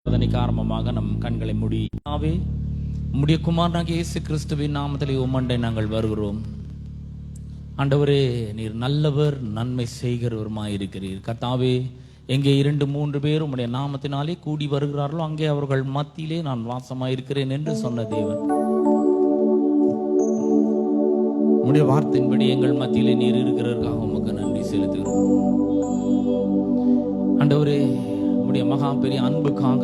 அதனைக்கு ஆரம்பமாக நம் கண்களை மூடியாவே உம்முடைய குமாரனாகிய இயேசு கிறிஸ்துவின் நாமத்திலே உம்மண்டை நாங்கள் வருகிறோம். ஆண்டவரே, நீர் நல்லவர், நன்மை செய்கிறவருமாயிருக்கிறீர். கர்த்தாவே, எங்கே 2-3 பேர் உம்முடைய நாமத்தினாலே கூடி வருகிறார்களோ அங்கே அவர்கள் மத்தியிலே நான் வாசமாயிருக்கிறேன் என்று சொன்ன தேவன், உம்முடைய வார்த்தையின்படி எங்கள் மத்தியிலே நீர் இருக்கிறதற்காக உமக்கு நன்றி செலுத்துகிறோம். ஆண்டவரே, உம்முடைய மகா பெரிய அன்புக்காக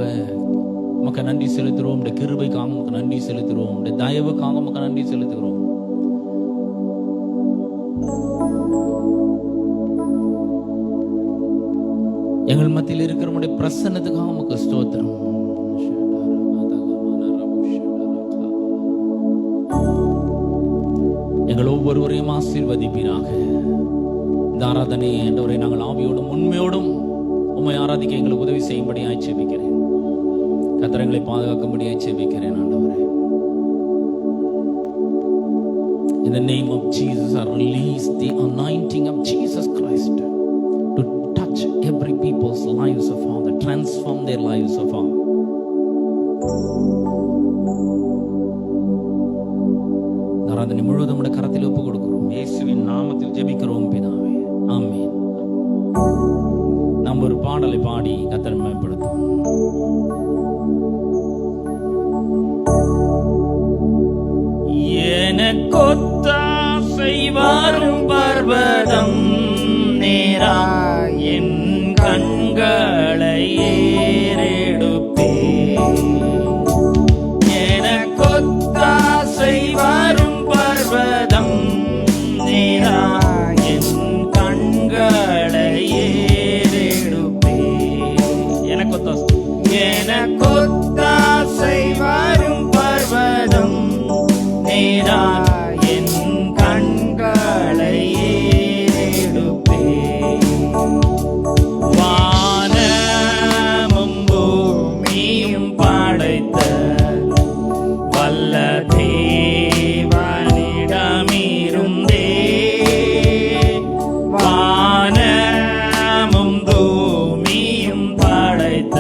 உமக்கு நன்றி செலுத்துகிறோம். உம்முடைய கிருபைக்காக உமக்கு நன்றி செலுத்துகிறோம். உம்முடைய தயவுக்காக உமக்கு நன்றி செலுத்துகிறோம். எங்கள் மத்தியில் இருக்கிற உம்முடைய பிரசன்னத்துக்காக உமக்கு ஸ்தோத்திரம். எங்கள் ஒவ்வொருவரையும் ஆசீர்வதிப்பீராக. இந்த ஆராதனை ஆண்டவரை நாங்கள் ஆவியோடும் உண்மையோடும் உம்மை ஆராதிக்க எங்களுக்கு உதவி செய்யும்படியாய் ஜெபிக்கிறேன். கர்த்தரை பாதுகாக்கும்படியாய் ஜெபிக்கிறேன். ஆண்டவரே, in the name of Jesus, I release the anointing of Jesus Christ to touch every people's lives, of Father, transform their lives, of Father. ஆராதனை முழுவதும் உம்முடைய கரத்தில் ஒப்புக் கொடுக்கிறோம். இயேசுவின் நாமத்தில் ஜெபிக்கிறோம் பிதாவே, ஆமென். நாம் ஒரு பாடலை பாடி கர்த்தரை மகிமைப்படுத்துவோம். எனக்கொத்தாசை வரும் பர்வதம் நேரா என் கண்களை ஏறெடுப்பே. எனக்கொத்தாசை வரும் பர்வதம் நேரா என் கண்களை ஏறெடுப்பே. எனக்கொத்தாசை வரும் பர்வதம் நேரா என் கண்களை ஏறெடுப்பே. வானமும் பூமியும் படைத்த வல்ல தேவனிடமிருந்தே, வானமும் பூமியும் படைத்த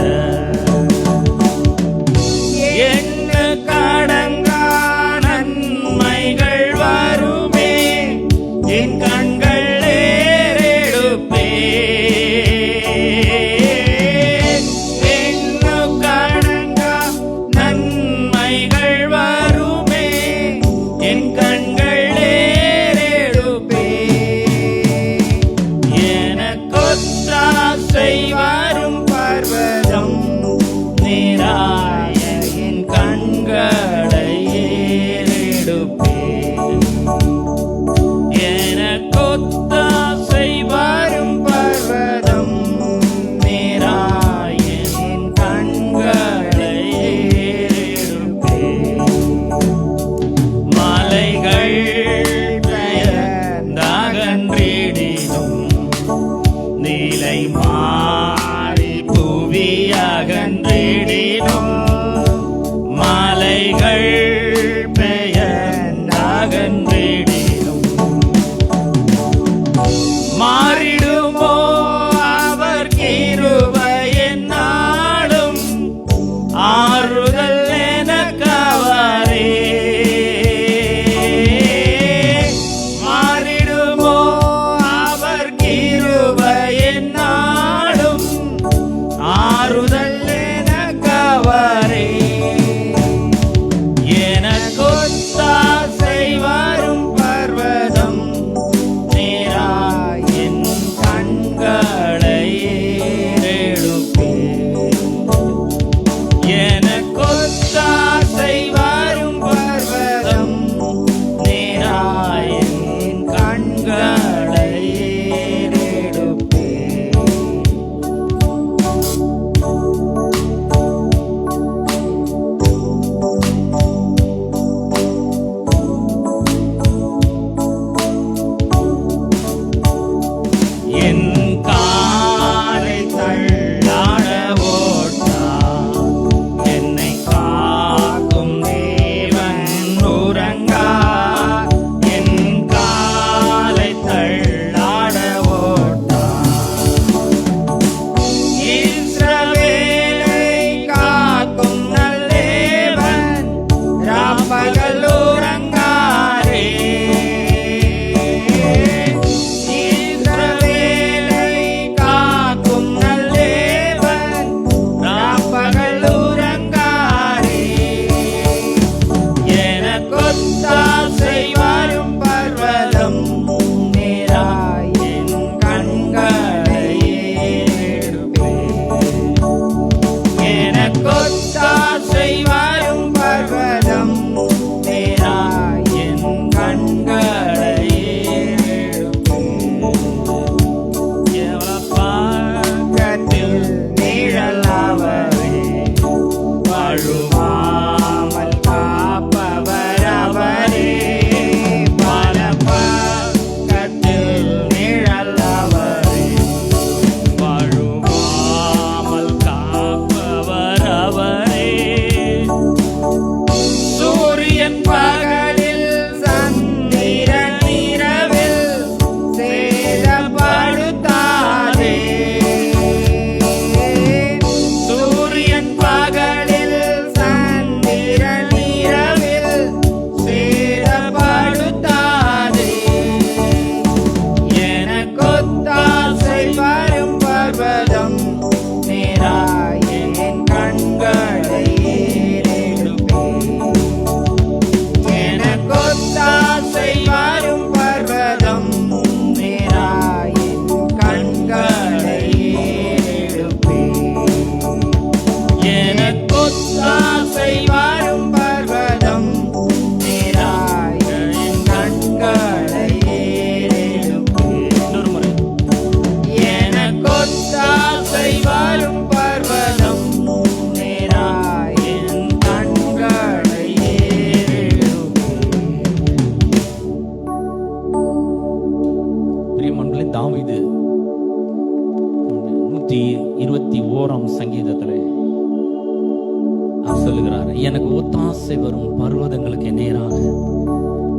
சொல்லுகிறார், எனக்கு ஒத்தாசை வரும் பர்வதங்களுக்கு நேராக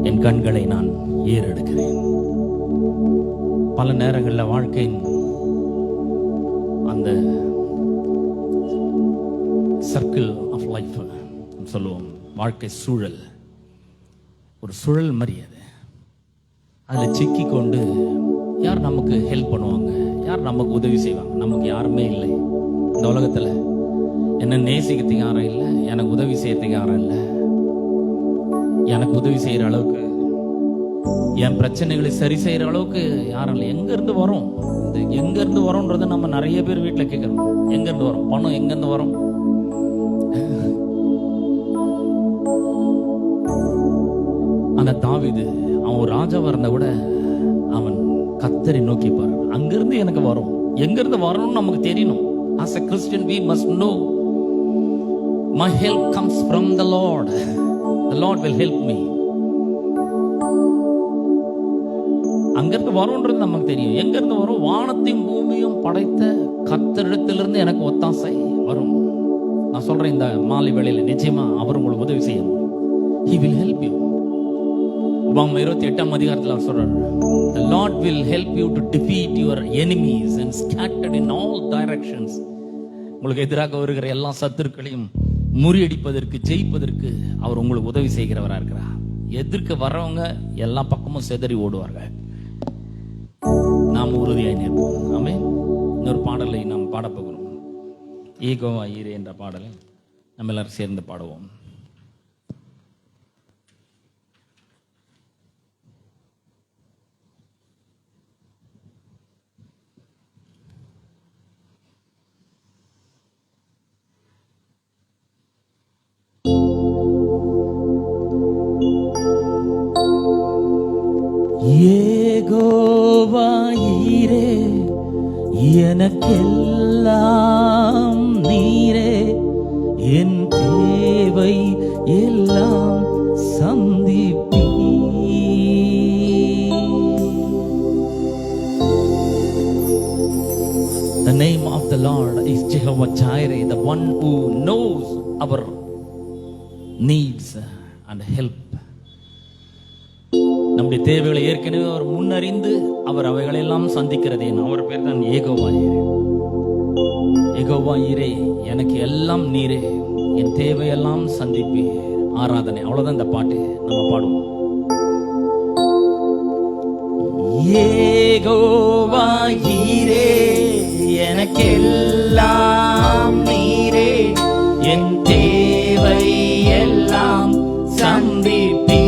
என் கண்களை நான் ஏறெடுக்கிறேன். பல நேரங்களில் வாழ்க்கையின் அந்த சர்க்கிள் ஆஃப் லைஃப் சொல்லுவோம், வாழ்க்கை சூழல் ஒரு சுழல் மாதிரி. அதில் சிக்கி கொண்டு யார் நமக்கு ஹெல்ப் பண்ணுவாங்க, யார் நமக்கு உதவி செய்வாங்க? நமக்கு யாருமே இல்லை இந்த உலகத்தில். என்ன நேசிக்கிறதுக்கு யாரும் இல்லை, எனக்கு உதவி செய்யறதுக்கு யாரும் இல்லை. எனக்கு உதவி செய்கிற அளவுக்கு, என் பிரச்சனைகளை சரி செய்கிற அளவுக்கு யாரும் இல்லை. எங்கேருந்து வரும்? எங்கேருந்து வரோன்றதை நம்ம நிறைய பேர் வீட்டில் கேட்குறோம். எங்கேருந்து வரும் பணம்? எங்கேருந்து வரும்? ஆனா தாவீது அவன் ஒரு ராஜாவா இருந்தா கூட அவன் கர்த்தரை நோக்கி பாரு, அங்கிருந்து எனக்கு வரும். எங்கிருந்து வரணும்னு நமக்கு தெரியணும். As a Christian we must know my help comes from the Lord. The Lord will help me. அங்கிருந்து வரும்ன்றது நமக்கு தெரியும். எங்கிருந்து வரும்? வானத்தையும் பூமியும் படைத்த கர்த்தரிடத்திலிருந்து எனக்கு ஒத்தாசை வரும். நான் சொல்றேன், இந்த மாலை வேளையில நிச்சயமா அவர் உங்களுக்கு உதவி செய்ய முடியும். He will help you. உபாகமம் 28ஆம் அதிகாரத்தில் அவர் சொல்றார், the Lord will help you to defeat your enemies and scattered in all directions. உங்களுக்கு எதிராக வருகிற எல்லா சத்துருக்களையும் முறியடிப்பதற்கு, ஜெயிப்பதற்கு அவர் உங்களுக்கு உதவி செய்கிறவரா இருக்கிறார். எதிர்க்க வர்றவங்க எல்லா பக்கமும் செதறி ஓடுவார்கள். நாம் உறுதியாய் நிற்போம். ஆமென். இன்னொரு பாடலை நாம் பாடப்போகிறோம். ஈகோவா ஈரே என்ற பாடலை நம்ம எல்லாரும் சேர்ந்து பாடுவோம். யெகோவா ஈரே, எனக்கெல்லாம் நீரே, என் தேவை எல்லாம் சந்திப்பீ. The name of the Lord is Jehovah Jireh, the one who knows our needs and help. நம்முடைய தேவைகளை ஏற்கனவே அவர் முன்னறிந்து அவர் அவைகளெல்லாம் சந்திக்கிறதே. அவர் பேர் தான் யெகோவா ஈரே. யெகோவா ஈரே, எனக்கு எல்லாம் நீரே, என் தேவையெல்லாம் சந்திப்பே. ஆராதனை. அவ்வளவுதான் இந்த பாட்டு நம்ம பாடுவோம். யெகோவா ஈரே, எனக்கு எல்லாம் நீரே, என் தேவை எல்லாம் சந்திப்பே.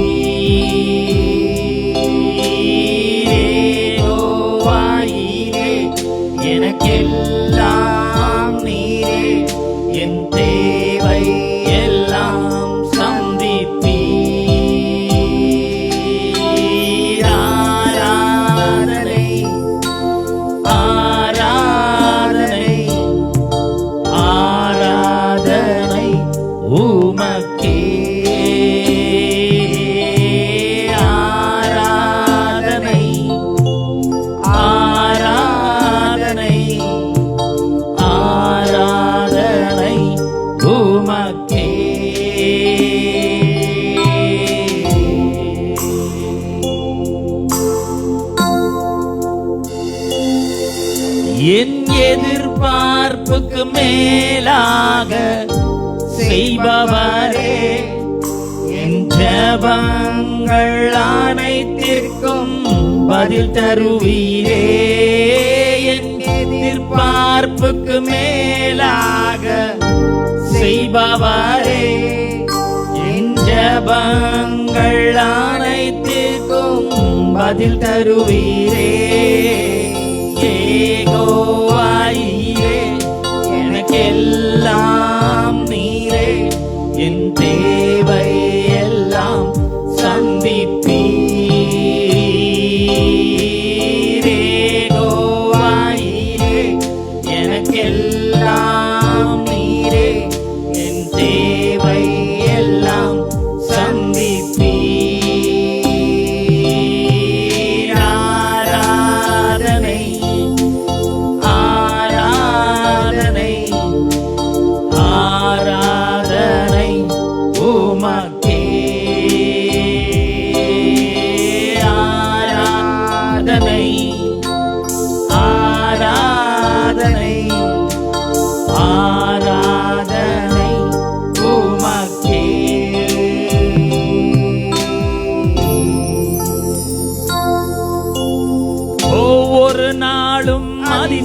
எனக்கெல்லாம் நீரே, என் தேவை எல்லாம் சந்திப்பீர். ஆராதனை, ஆராதனை, ஆராதனை உமக்கே. ஆராதனை, ஆராதனை, ஆராதனை உமக்கே. என் எதிர்பார்ப்புக்கு மேலாக செய்பவரே, என் ஜெபங்கள் அனைத்திற்கும் பதில் தருவீரே. என் எதிர்பார்ப்புக்கு மேலாக செய்பவரே, என் ஜெபங்கள் அனைத்திற்கும் பதில் தருவீரே. யெகோவா ஈரே, எனக்கெல்லாம் நீரே, என் தேவை எல்லாம் சந்திப்பீர். யெகோவா ஈரே, எனக்கெல்லாம் நீரே, என் தேவை எல்லாம் சந்திப்பீர். ஆராதனை, ஆராதனை, ஆராதனை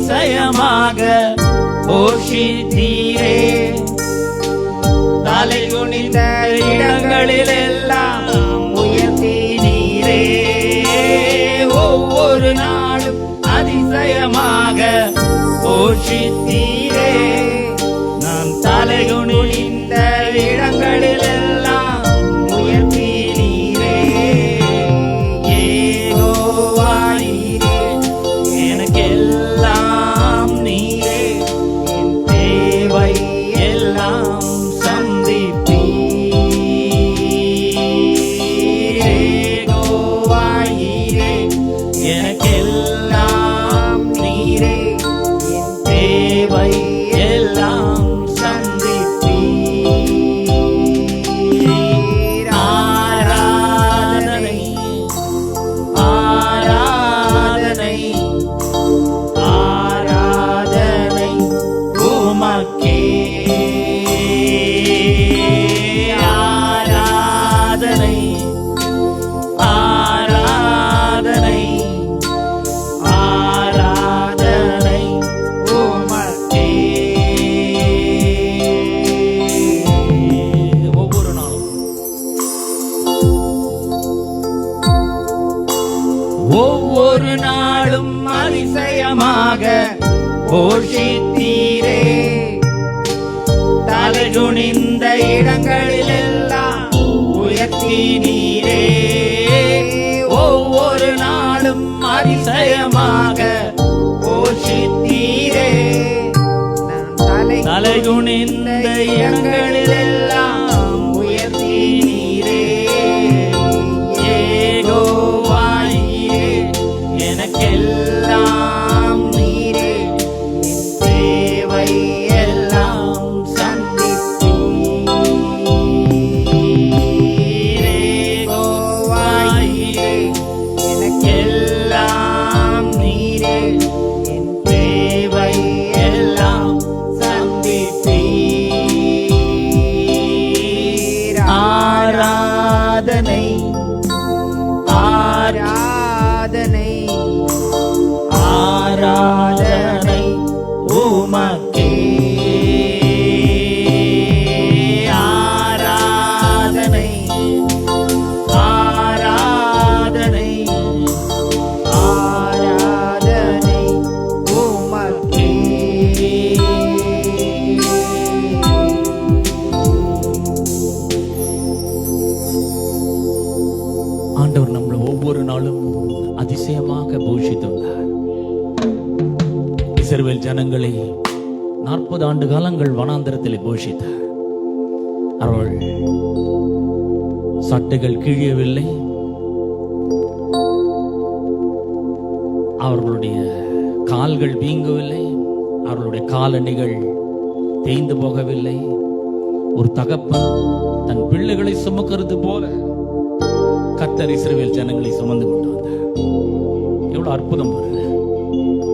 அதிசயமாக போஷித்தீரே. தலை குனிந்த இடங்களில் எல்லாம் உயர்த்தினீரே. ஒவ்வொரு நாளும் அதிசயமாக போஷித்தீரே. நான் தலை குனிந்த இடங்களில் எல்லாம் உயர்த்தினீரே. யெகோவாயிரே, எனக்கெல்லாம் நீரே, என் தேவை எல்லாம் யெகோவாயிரே, எனக்கெல்லாம் நீரே, என் தேவை எல்லாம் சந்திப்பீர். ஆராதனை ஆராதனை ஆராதனை உமக்கே. ஆராதனை ஆராதனை ஆராதனை உமக்கே. ஒவ்வொரு நாளும் ஒவ்வொரு நாளும் அதிசயமாக போஷித்தீரே. தலை குனிந்த இடங்களில் எல்லாம் உயர்த்தினீரே. ஒவ்வொரு நாளும் அதிசயமாக போஷித்தீரே. தலை குனிந்த இடங்களில் எல்லாம் உயர்த்தினீரே. யெகோவாயிரே, எனக்கெல்லாம் நீரே, என் தேவை எல்லாம் சந்திப்பீர். யெகோவாயிரே, எனக்கெல்லாம் நீரே, என் தேவை எல்லாம் சந்திப்பீர். ஆராதனை ஆராதனை ஆராதனை உமக்கே. ஆராதனை ஆராதனை ஆராதனை உமக்கே. ஆண்டவர் நம்மளை ஒவ்வொரு நாளும் அதிசயமாக போஷித்து வந்தார். இஸ்ரவேல் ஜனங்களை 40 ஆண்டு காலங்கள் வனாந்தரத்தில் போஷித்தார். அவர்கள் சட்டைகள் கிழியவில்லை, அவர்களுடைய கால்கள் வீங்கவில்லை, அவர்களுடைய காலணிகள் தேய்ந்து போகவில்லை. ஒரு தகப்பன் தன் பிள்ளைகளை சுமக்கிறது போல கர்த்தர் இஸ்ரவேல் ஜனங்களை சுமந்து கொண்டு வந்தார். எவ்வளவு அற்புதம் பாருங்க.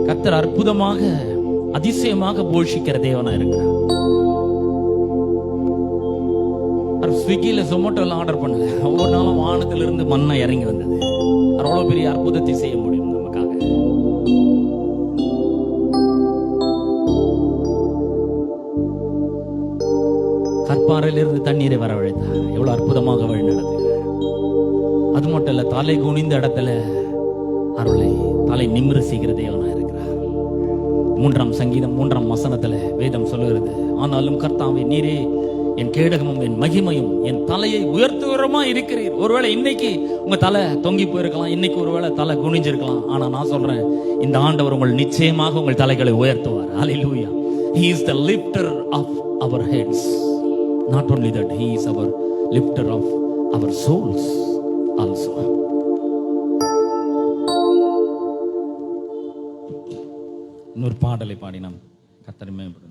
கர்த்தர் அற்புதமாக அதிசயமாக போஷிக்கிற தேவனா இருக்கிறார். ஸ்விக்கியில சொமோட்டோல ஆர்டர் பண்ணல, ஒவ்வொரு நாளும் வானத்திலிருந்து மண்ணை இறங்கி வந்தது. அவ்வளவு பெரிய அற்புதத்தை செய்ய முடியும் நமக்காக. கற்பாறையிலிருந்து தண்ணீரை வரவழைத்தார். எவ்வளவு அற்புதமாக வழி நடத்துகிறார். அது மட்டும் இல்ல, தலை குனிந்த இடத்துல அருளை தலை நிமிர செய்கிற தேவனா இருக்கிறார். 3ஆம் சங்கீதம் 3ஆம் வசனத்துல வேதம் சொல்லுகிறது, ஆனாலும் கர்த்தாவே நீரே என் கேடகமும் என் மகிமையும் என் தலையை உயர்த்துவரமா இருக்கிறீர். ஒருவேளை இன்னைக்கு உங்க தலை தொங்கி போயிருக்கலாம், இன்னைக்கு ஒருவேளை தலை குனிஞ்சிருக்கலாம். ஆனா நான் சொல்றேன், இந்த ஆண்டவர் உங்கள் நிச்சயமாக உங்கள் தலைகளை உயர்த்துவார். ஹல்லேலூயா. He is the lifter of our heads. Not only that, he is our lifter of our souls also. இன்னொரு பாடலை பாடி நாம் கர்த்தரை மேம்படுத்தணும்.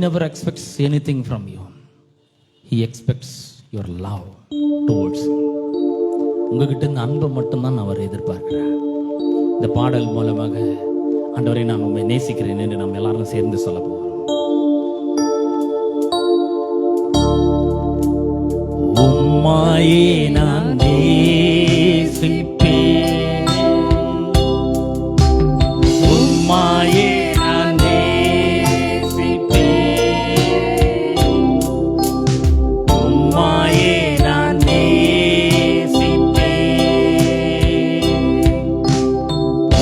never expects anything from you. He expects your love towards him. உங்ககிட்ட இந்த அன்பை மட்டும்தான் அவர் எதிர்பார்க்கிறார். இந்த பாடல் மூலமாக ஆண்டவரை நான் உண்மை நேசிக்கிறேன் என்று நாம் எல்லாரும் சேர்ந்து சொல்ல போகிறோம். உம்மாயே நான் நேசிப்பேன், உம்மாயே நான் நேசிப்பேன், உம்மாயே நான் நேசிப்பேன்.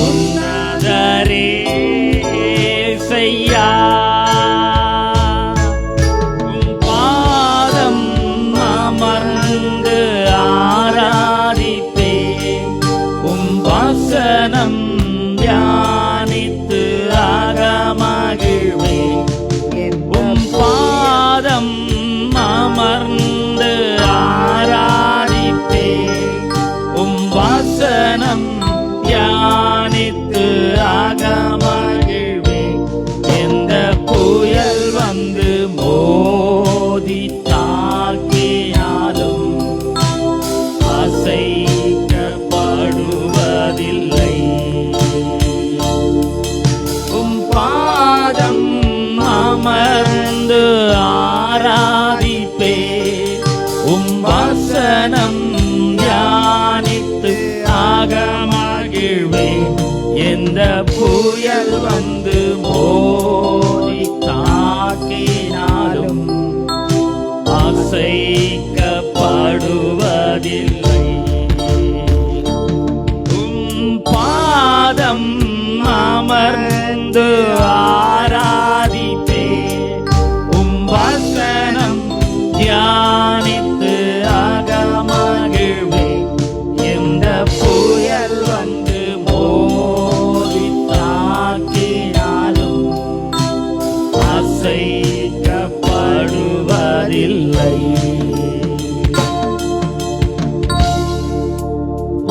உன்னதரே செய்யா புயல் வந்து மோதி தாக்கினாலும் அசைக்கப்படுவதில்லை. உம் பாதம் அமர்ந்து ஆராதிப்பேன், உம் வசனம் தியானித்து அகமகிழ்வேன். எந்த புயல் வந்து அசைக்கப்படுவதில்லை.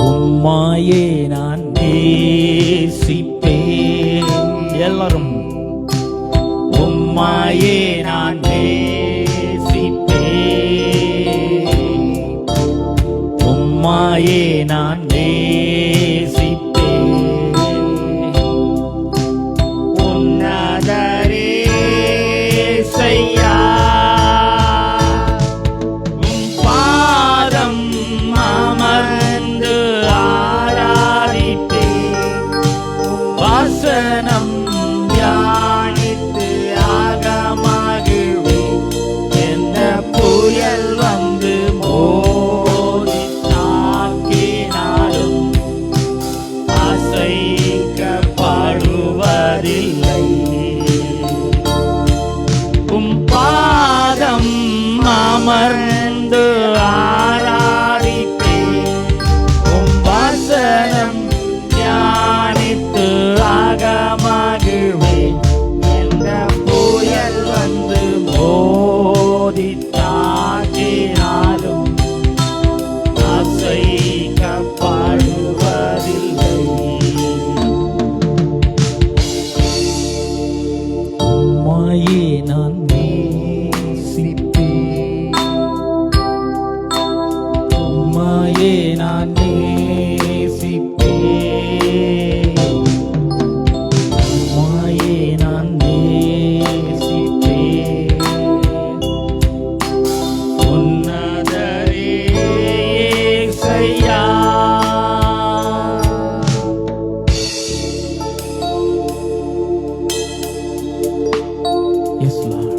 உம்மாயே நான் நேசிப்பேன். எல்லாரும் உம்மாயே நான் நேசிப்பேன், உம்மாயே நான் அமர்ந்து ஆராதிப்பேன், உம் வசனம் தியானித்து அகமகிழ்வேன். எந்த புயல் வந்து மோதி தாக்கினாலும் அசைக்கப்படுவதில்லை. உம்மாயே நான் நான் நேசிப்பேன், உம்மாயே நான் நேசிப்பேன். உன்னதரே இயேசையா. Yes, Lord.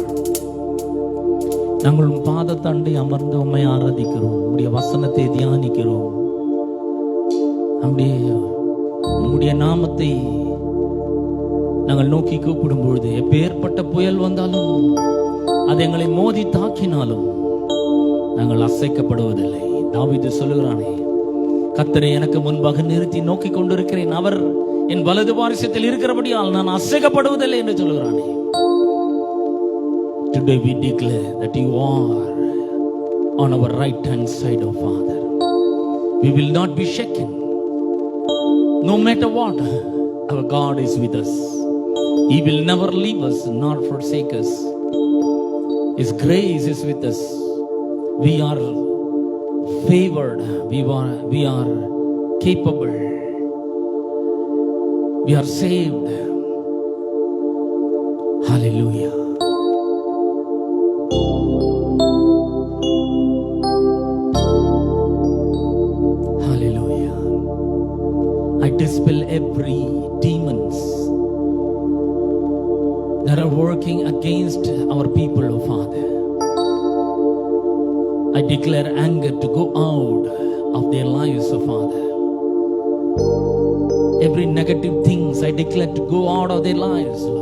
நாங்கள் பாதத்தண்டை அமர்ந்து உம்மை ஆராதிக்கிறோம், உம்முடைய வசனத்தை தியானிக்கிறோம். உம்முடைய நாமத்தை நாங்கள் நோக்கி கூப்பிடும் பொழுது எப்பேற்பட்ட புயல் வந்தாலும் அது எங்களை மோதி தாக்கினாலும் நாங்கள் அசைக்கப்படுவதில்லை. தாவீது சொல்லுகிறானே, கர்த்தரை எனக்கு முன்பாக நிறுத்தி நோக்கி கொண்டிருக்கிறேன், அவர் என் வலது பாரிசத்தில் இருக்கிறபடியால் நான் அசைக்கப்படுவதில்லை என்று சொல்லுகிறானே. Today we declare that you are on our right hand side, O Father. We will not be shaken. No matter what, our God is with us. He will never leave us nor forsake us. His grace is with us. We are favored. We are capable. We are saved. Hallelujah. Hallelujah. I dispel every demons that are working against our people, oh Father. I declare anger to go out of their lives, oh Father. Every negative things I declare to go out of their lives, Lord.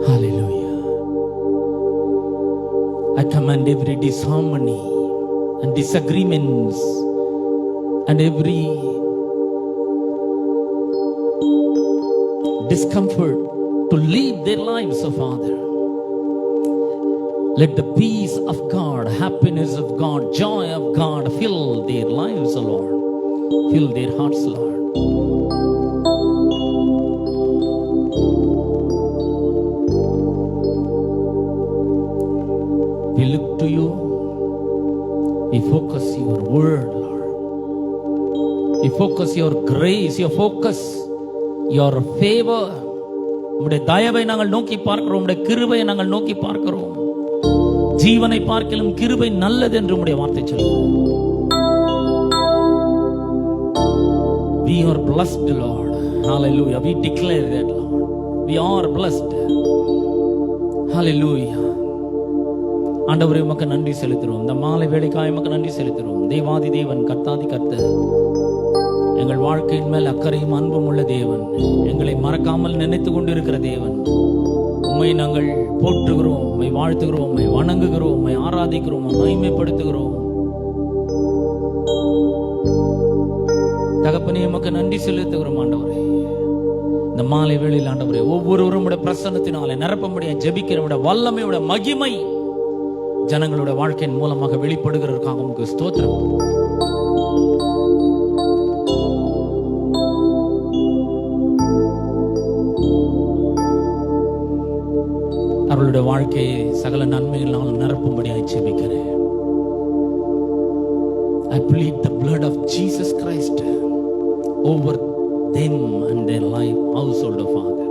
Hallelujah. I command every disharmony and disagreements and every discomfort to leave their lives, oh Father. Let the peace of God, happiness of God, joy of God fill their lives, oh Lord. Fill their hearts, Lord. We look to you. We focus your word, Lord. We focus your grace, your focus, your favor. உம்முடைய தயவை நாங்கள் நோக்கி பார்க்கிறோம். உம்முடைய கிருபையை நாங்கள் நோக்கி பார்க்கிறோம். ஜீவனை பார்க்கிலும் கிருபை நல்லது என்று உம்முடைய வார்த்தை சொல்லுகிறது. We are blessed, Lord. Hallelujah. We declare that, Lord. We are blessed. Hallelujah. ஆண்டவரே உமக்கு நன்றி செலுத்துகிறோம். இந்த மாலை வேளைக்காய் உமக்கு நன்றி செலுத்துகிறோம். தேவாதி தேவன், கர்த்தாதி கர்த்தர், எங்கள் வாழ்க்கையின் மேல் அக்கறையும் அன்பும் உள்ள தேவன், எங்களை மறக்காமல் நினைத்து கொண்டிருக்கிற தேவன், உம்மை நாங்கள் போற்றுகிறோம், உம்மை வாழ்த்துகிறோம், உம்மை வணங்குகிறோம், உம்மை ஆராதிக்கிறோம், மகிமைப்படுத்துகிறோம். தகப்பனே உமக்கு நன்றி செலுத்துகிறோம் ஆண்டவரே. இந்த மாலை வேளையில் ஆண்டவரே ஒவ்வொருவரும் பிரசன்னத்தினாலே நிரப்பமுடைய ஜெபிக்கிறவுடைய வல்லமையோட மகிமை ஜனங்களோட வாழ்க்கையின் மூலமாக வெளிப்படுகிறதற்காக உமக்கு ஸ்தோத்திரம். அவர்களுடைய வாழ்க்கையை சகல நன்மைகளால் நிரப்பும்படியாக ஜெபிக்கிறேன். I plead the blood of Jesus Christ over them and their life, household, Father.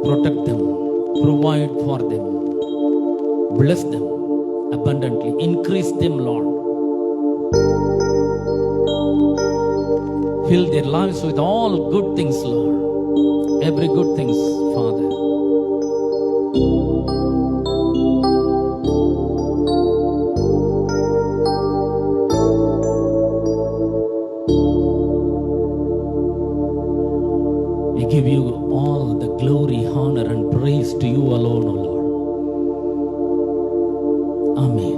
Protect them, provide for them, bless them abundantly, increase them, Lord. Fill their lives with all good things, Lord. Every good things, Father. We give you all the glory, honor and praise to you alone, O Lord. Amen.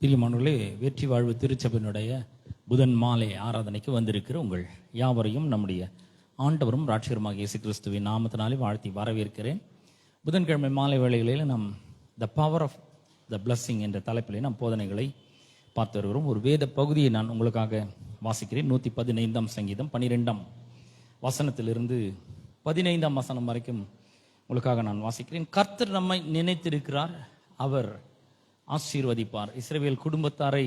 பிரியமானவர்களே, வெற்றி வாழ்வு திருச்சபையினுடைய புதன் மாலை ஆராதனைக்கு வந்திருக்கிற உங்கள் யாவரையும் நம்முடைய ஆண்டவரும் ராட்சியருமாக இயேசு கிறிஸ்துவின் நாமத்தினாலே வாழ்த்தி வரவேற்கிறேன். புதன்கிழமை மாலை வேளைகளில் நாம் the power of the blessing என்ற தலைப்பிலே நாம் போதனைகளை பார்த்து வருகிறோம். ஒரு வேத பகுதியை நான் உங்களுக்காக வாசிக்கிறேன். 115 சங்கீதம் 12 வசனத்திலிருந்து 15 வசனம் வரைக்கும் உங்களுக்காக நான் வாசிக்கிறேன். கர்த்தர் நம்மை நினைத்திருக்கிறார், அவர் ஆசீர்வதிப்பார். இஸ்ரவேல் குடும்பத்தாரை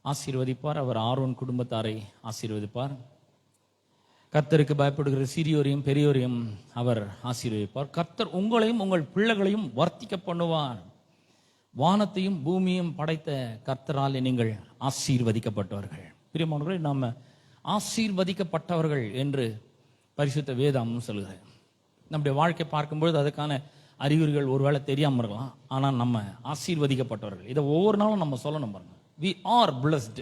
ஆசீர்வதிப்பார். அவர் ஆரோன் குடும்பத்தாரை ஆசீர்வதிப்பார். கர்த்தருக்கு பயப்படுகிற சிறியோரையும் பெரியோரையும் அவர் ஆசீர்வதிப்பார். கர்த்தர் உங்களையும் உங்கள் பிள்ளைகளையும் வர்த்திக்க பண்ணுவார். வானத்தையும் பூமியும் படைத்த கர்த்தரால் நீங்கள் ஆசீர்வதிக்கப்பட்டவர்கள். பிரியமானவர்களே, நாம ஆசீர்வதிக்கப்பட்டவர்கள் என்று பரிசுத்த வேதாகமம் சொல்கிறது. நம்முடைய வாழ்க்கை பார்க்கும்பொழுது அதுக்கான அறிகுறிகள் ஒருவேளை தெரியாமல் இருக்கலாம். ஆனால் நம்ம ஆசீர்வதிக்கப்பட்டவர்கள். இதை ஒவ்வொரு நாளும் நம்ம சொல்லணும் பாருங்க. We are blessed.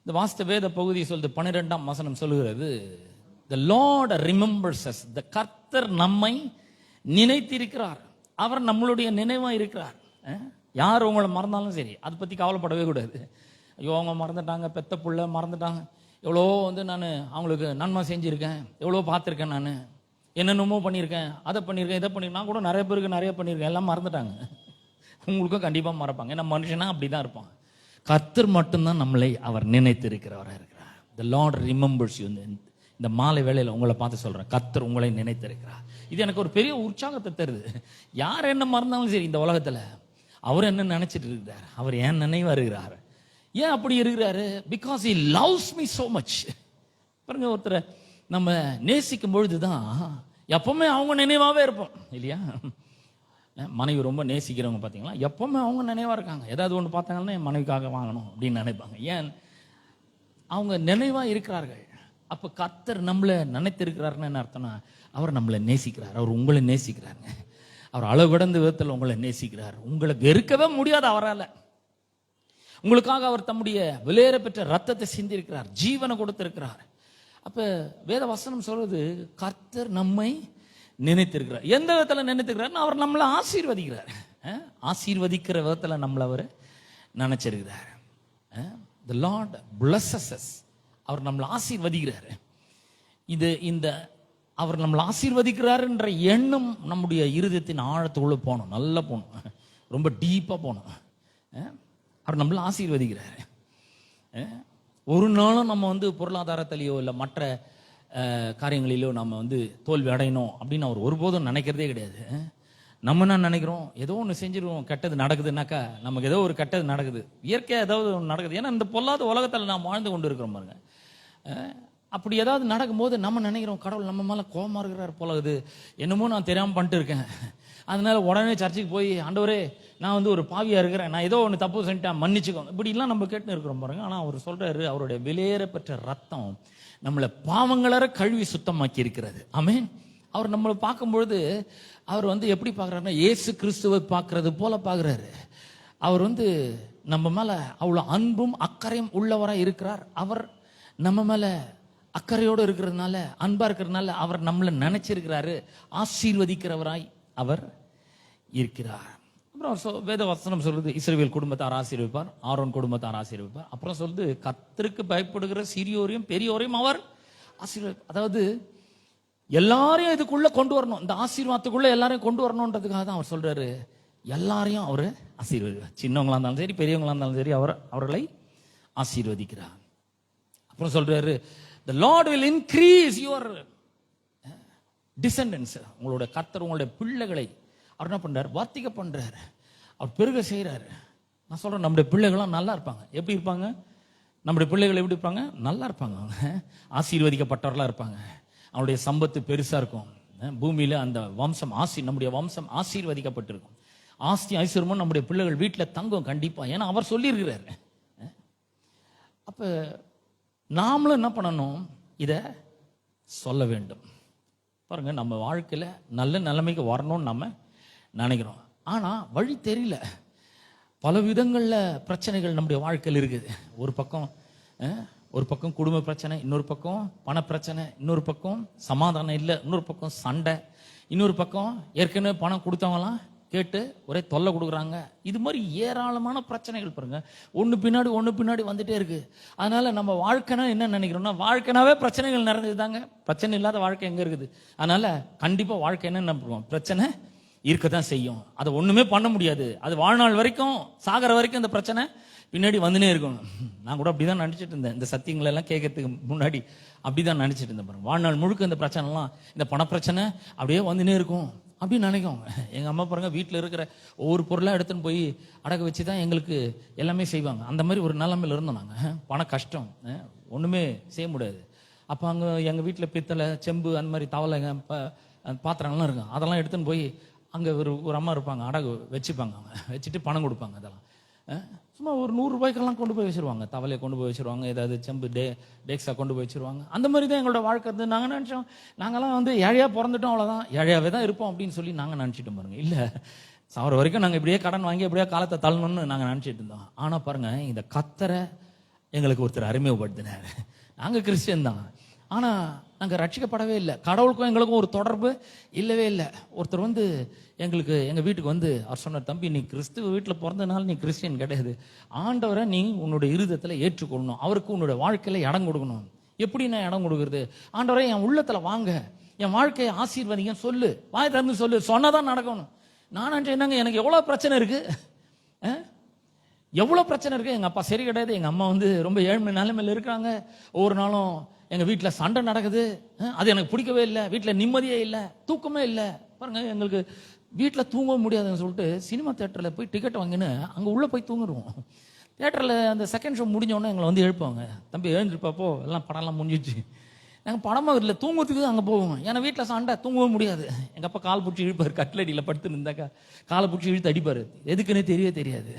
இந்த வாஸ்த வேத பகுதி சொல்லுது, 12ஆம் வசனம் சொல்லுகிறது, the Lord remembers us. the கர்த்தர் நம்மை நினைத்திருக்கிறார். அவர் நம்மளுடைய நினைவா இருக்கிறார். யார் உங்களை மறந்தாலும் சரி, அதை பற்றி கவலைப்படவே கூடாது. ஐயோ அவங்க மறந்துட்டாங்க, பெத்த புள்ள மறந்துட்டாங்க, எவ்வளோ நான் அவங்களுக்கு நன்மை செஞ்சுருக்கேன், எவ்வளோ பார்த்துருக்கேன், நான் என்னென்னமோ பண்ணியிருக்கேன், அதை பண்ணியிருக்கேன், இதை பண்ணியிருக்கேன், நான் கூட நிறைய பேருக்கு நிறைய பண்ணியிருக்கேன், எல்லாம் மறந்துட்டாங்க. உங்களுக்கும் கண்டிப்பாக மறப்பாங்க. ஏன்னா மனுஷனா அப்படி தான் இருப்பாங்க. கர்த்தர் மட்டும்தான் நம்மளை அவர் நினைத்திருக்கிறவராக இருக்கிறார். the Lord remembers you. இந்த மாலை வேளையில் உங்களை பார்த்து சொல்கிறேன், கர்த்தர் உங்களை நினைத்திருக்கிறார். இது எனக்கு ஒரு பெரிய உற்சாகத்தை தருது. யார் என்ன மறந்தாலும் சரி இந்த உலகத்தில் அவர் என்ன நினைச்சிட்டு இருக்கிறார், அவர் ஏன் நினைவா இருக்கிறார். ஏன் அப்படி இருக்கிறாரு? Because he loves me so much. பாருங்க, ஒருத்தரை நம்ம நேசிக்கும் பொழுதுதான் எப்பவுமே அவங்க நினைவாகவே இருப்போம் இல்லையா? மனைவி ரொம்ப நேசிக்கிறவங்க பார்த்தீங்களா, எப்பவுமே அவங்க நினைவாக இருக்காங்க. ஏதாவது ஒன்று பார்த்தாங்கன்னா என் மனைவிக்காக வாங்கணும் அப்படின்னு நினைப்பாங்க. ஏன்? அவங்க நினைவாக இருக்கிறார்கள். அப்போ கர்த்தர் நம்மளை நினைத்திருக்கிறாருன்னு என்ன அர்த்தம்னா, அவர் நம்மளை நேசிக்கிறார். அவர் உங்களை நேசிக்கிறாருங்க. அவர் அளவு கடந்த விதத்தில் உங்களை நேசிக்கிறார். உங்களை வெறுக்கவே முடியாது அவரால். உங்களுக்காக அவர் தம்முடைய விலையேற பெற்ற ரத்தத்தை சிந்திருக்கிறார், ஜீவனை கொடுத்திருக்கிறார். அப்போ வேத வசனம் சொல்றது, கர்த்தர் நம்மை நினைத்திருக்கிறார். எந்த விதத்தில் நினைத்திருக்கிறார்? அவர் நம்மளை ஆசீர்வதிக்கிறார். ஆசீர்வதிக்கிற விதத்தில் நம்மளை அவர் நினைச்சிருக்கிறார். the Lord blesses us. அவர் நம்மளை ஆசீர்வதிக்கிறார். இந்த அவர் நம்மளை ஆசீர்வதிக்கிறாருன்ற எண்ணம் நம்முடைய இருதயத்தின் ஆழத்துக்குள்ள போகணும், நல்லா போகணும், ரொம்ப டீப்பாக போகணும். அவர் நம்மளை ஆசீர்வதிக்கிறார். ஒரு நாளும் நம்ம பொருளாதாரத்திலேயோ இல்லை மற்ற காரியங்களிலோ நம்ம தோல்வி அடையணும் அப்படின்னு அவர் ஒருபோதும் நினைக்கிறதே கிடையாது. நம்ம என்ன நினைக்கிறோம், ஏதோ ஒன்று செஞ்சிருவோம், கெட்டது நடக்குதுன்னாக்கா நமக்கு ஏதோ ஒரு கெட்டது நடக்குது, இயற்கையாக ஏதாவது ஒன்று நடக்குது. ஏன்னா இந்த பொல்லாத உலகத்தில் நாம் வாழ்ந்து கொண்டு இருக்கிறோம் பாருங்க. அப்படி ஏதாவது நடக்கும்போது நம்ம நினைக்கிறோம், கடவுள் நம்ம மேலே கோபமாக இருக்கிறார் போலகுது, என்னமோ நான் தெரியாமல் பண்ணிட்டு இருக்கேன், அதனால உடனே சர்ச்சுக்கு போய் ஆண்டவரே நான் ஒரு பாவியாக இருக்கிறேன், நான் ஏதோ ஒன்று தப்பு செஞ்சுட்டேன், மன்னிச்சுக்கோங்க, இப்படிலாம் நம்ம கேட்டுன்னு இருக்கிறோம் பாருங்க. ஆனால் அவர் சொல்றாரு, அவருடைய விலையேற பெற்ற ரத்தம் நம்மளை பாவங்களற கழுவி சுத்தமாக்கி இருக்கிறது. ஆமென். அவர் நம்மளை பார்க்கும்பொழுது அவர் எப்படி பார்க்குறாருன்னா, இயேசு கிறிஸ்துவை பார்க்கறது போல பார்க்குறாரு. அவர் நம்ம மேலே அவ்வளோ அன்பும் அக்கறையும் உள்ளவராக இருக்கிறார். அவர் நம்ம மேலே அக்கறையோடு இருக்கிறதுனால, அன்பா இருக்கிறதுனால அவர் நம்மளை நினைச்சிருக்கிறாரு, ஆசீர்வதிக்கிறவராய் அவர் இருக்கிறார். அப்புறம் வேத வசனம் சொல்றது, இஸ்ரவேல் குடும்பத்தார் ஆசீர்வதிப்பார், ஆரோன் குடும்பத்தார் ஆசீர்வதிப்பார். அப்புறம் சொல்றது, கர்த்தருக்கு பயப்படுகிற சிறியோரையும் பெரியோரையும் அவர் ஆசீர்வதிப்பார். அதாவது எல்லாரையும் இதுக்குள்ள கொண்டு வரணும், இந்த ஆசீர்வாதத்துக்குள்ள எல்லாரையும் கொண்டு வரணுன்றதுக்காக தான் அவர் சொல்றாரு, எல்லாரையும் அவர் ஆசீர்வதிப்பார். சின்னவங்களா இருந்தாலும் சரி, பெரியவங்களா இருந்தாலும் சரி, அவர்களை ஆசீர்வதிக்கிறார். அப்புறம் சொல்றாரு, the Lord will increase your descendants. உங்களுடைய கர்த்தர் உங்களுடைய பிள்ளைகளை அவர் என்ன பண்றாரு, வர்த்திக்க பண்றாரு, அவர் பெருக செய்யறாரு. நான் சொல்றேன், நம்முடைய பிள்ளைகள்லாம் நல்லா இருப்பாங்க. எப்படி இருப்பாங்க? நம்முடைய பிள்ளைகள் எப்படி இருப்பாங்க? நல்லா இருப்பாங்க. அவங்க ஆசீர்வதிக்கப்பட்டவர்களா இருப்பாங்க. அவனுடைய சம்பத்து பெருசா இருக்கும். பூமியில அந்த வம்சம் நம்முடைய வம்சம் ஆசீர்வதிக்கப்பட்டிருக்கும். ஆஸ்தி ஐஸ்வர்யமும் நம்முடைய பிள்ளைகள் வீட்டில் தங்கும் கண்டிப்பா. ஏன்னா அவர் சொல்லியிருக்கிறாரு. அப்ப நாமளும் என்ன பண்ணணும், இதை சொல்ல வேண்டும். பாருங்க, நம்ம வாழ்க்கையில நல்ல நிலைமைக்கு வரணும்னு நம்ம நினைக்கிறோம், ஆனா வழி தெரியல. பல விதங்கள்ல பிரச்சனைகள் நம்முடைய வாழ்க்கையில் இருக்குது. ஒரு பக்கம் குடும்ப பிரச்சனை, இன்னொரு பக்கம் பண பிரச்சனை, இன்னொரு பக்கம் சமாதானம் இல்லை, இன்னொரு பக்கம் சண்டை, இன்னொரு பக்கம் ஏற்கனவே பணம் கொடுத்தவங்களாம் கேட்டு ஒரே தொல்லை கொடுக்குறாங்க. இது மாதிரி ஏராளமான பிரச்சனைகள் பாருங்க, ஒன்று பின்னாடி வந்துட்டே இருக்கு. அதனால நம்ம வாழ்க்கைனா என்ன நினைக்கிறோம்னா, வாழ்க்கைனாவே பிரச்சனைகள் நிறைஞ்சது தாங்க. பிரச்சனை இல்லாத வாழ்க்கை எங்க இருக்குது? அதனால கண்டிப்பா வாழ்க்கை என்ன நினைப்போம், பிரச்சனை இருக்கத்தான் செய்யும், அதை ஒண்ணுமே பண்ண முடியாது, அது வாழ்நாள் வரைக்கும் சாகிற வரைக்கும் இந்த பிரச்சனை பின்னாடி வந்துனே இருக்கும். நான் கூட அப்படிதான் நினைச்சிட்டு இருந்தேன், இந்த சத்தியங்கள் எல்லாம் கேட்கறதுக்கு முன்னாடி அப்படிதான் நினைச்சிட்டு இருந்தேன் பாருங்க. வாழ்நாள் முழுக்க இந்த பிரச்சனைலாம், இந்த பணப்பிரச்சனை அப்படியே வந்துனே இருக்கும். அப்படின்னு நினைக்குவாங்க. எங்கள் அம்மா பாருங்க வீட்டில் இருக்கிற ஒவ்வொரு பொருளாக எடுத்துன்னு போய் அடகு வச்சு தான் எங்களுக்கு எல்லாமே செய்வாங்க. அந்த மாதிரி ஒரு நிலைமையில் இருந்தோம் நாங்கள். பண கஷ்டம், ஒன்றுமே செய்ய முடியாது. அப்போ அங்கே எங்கள் வீட்டில் பித்தளை, செம்பு, அந்த மாதிரி தவளைங்க, பாத்திரங்கள்லாம் இருக்கும். அதெல்லாம் எடுத்துன்னு போய் அங்கே ஒரு அம்மா இருப்பாங்க, அடகு வச்சுப்பாங்க. அவங்க வச்சுட்டு பணம் கொடுப்பாங்க. அதெல்லாம் சும்மா ஒரு 100 ரூபாய்க்கெல்லாம் கொண்டு போய் வச்சுருவாங்க. தவளையை கொண்டு போய் வச்சுருவாங்க, ஏதாவது செம்பு டேக்ஸாக கொண்டு போய் வச்சுருவாங்க. அந்த மாதிரி தான் எங்களோட வாழ்க்கை இருந்து. நாங்கள் நினச்சோம் நாங்கள்லாம் வந்து ஏழையாக பிறந்துட்டோம், அவ்வளோதான், ஏழையாகவே தான் இருப்போம் அப்படின்னு சொல்லி நாங்கள் நினச்சிட்டோம் பாருங்க. இல்லை, சாவர வரைக்கும் நாங்கள் இப்படியே கடன் வாங்கி எப்படியே காலத்தை தள்ளணும்னு நாங்கள் நினச்சிட்டு இருந்தோம். ஆனால் பாருங்க, இந்த கத்தரை எங்களுக்கு ஒருத்தர் அறிமுகப்படுத்தினார். நாங்கள் கிறிஸ்டியன் தான், ஆனால் நாங்கள் ரட்சிக்கப்படவே இல்லை. கடவுளுக்கும் எங்களுக்கும் ஒரு தொடர்பு இல்லவே இல்லை. ஒருத்தர் வந்து எங்கள் வீட்டுக்கு வந்து அவர் சொன்னார், தம்பி, நீ கிறிஸ்துவ வீட்டில் பிறந்தனால நீ கிறிஸ்டியன் கிடையாது. ஆண்டவரை நீ உன்னுடைய இருதயத்தில் ஏற்றுக்கொள்ளணும், அவருக்கு உன்னுடைய வாழ்க்கையில் இடம் கொடுக்கணும். எப்படி நான் இடம் கொடுக்குறது? ஆண்டவரை என் உள்ளத்தில் வாங்க, என் வாழ்க்கையை ஆசீர்வதிங்க சொல்லு, வாய் திறந்து சொல்லு, சொன்னதான் நடக்கணும். நான் என்னங்க, எனக்கு எவ்வளோ பிரச்சனை இருக்கு, எவ்வளோ பிரச்சனை இருக்கு. எங்கள் அப்பா சரி கிடையாது, எங்கள் அம்மா வந்து ரொம்ப ஏழ்மை நிலைமையில் இருக்கிறாங்க. ஒவ்வொரு நாளும் எங்கள் வீட்டில் சண்டை நடக்குது, அது எனக்கு பிடிக்கவே இல்லை. வீட்டில் நிம்மதியே இல்லை, தூக்கமே இல்லை. பாருங்க, எங்களுக்கு வீட்டில் தூங்க முடியாதுன்னு சொல்லிட்டு சினிமா தேட்டரில் போய் டிக்கெட் வாங்கின்னு அங்கே உள்ளே போய் தூங்கிடுவோம். தேட்டரில் அந்த செகண்ட் ஷோ முடிஞ்சோடனே எங்களை வந்து எழுப்பாங்க, தம்பி எழுந்திருப்பாப்போ, எல்லாம் படம்லாம் முடிஞ்சிச்சு. நாங்கள் படமாக இல்லை, தூங்குறதுக்கு அங்கே போவோம். ஏன்னா வீட்டில் சண்டை, தூங்கவும் முடியாது. எங்கள் அப்பா கால் பிடிச்சி இழுப்பார், கட்லடியில் படுத்து இருந்தாக்கா காலை பிடிச்சி இழுத்து அடிப்பார். எதுக்குன்னு தெரியாது.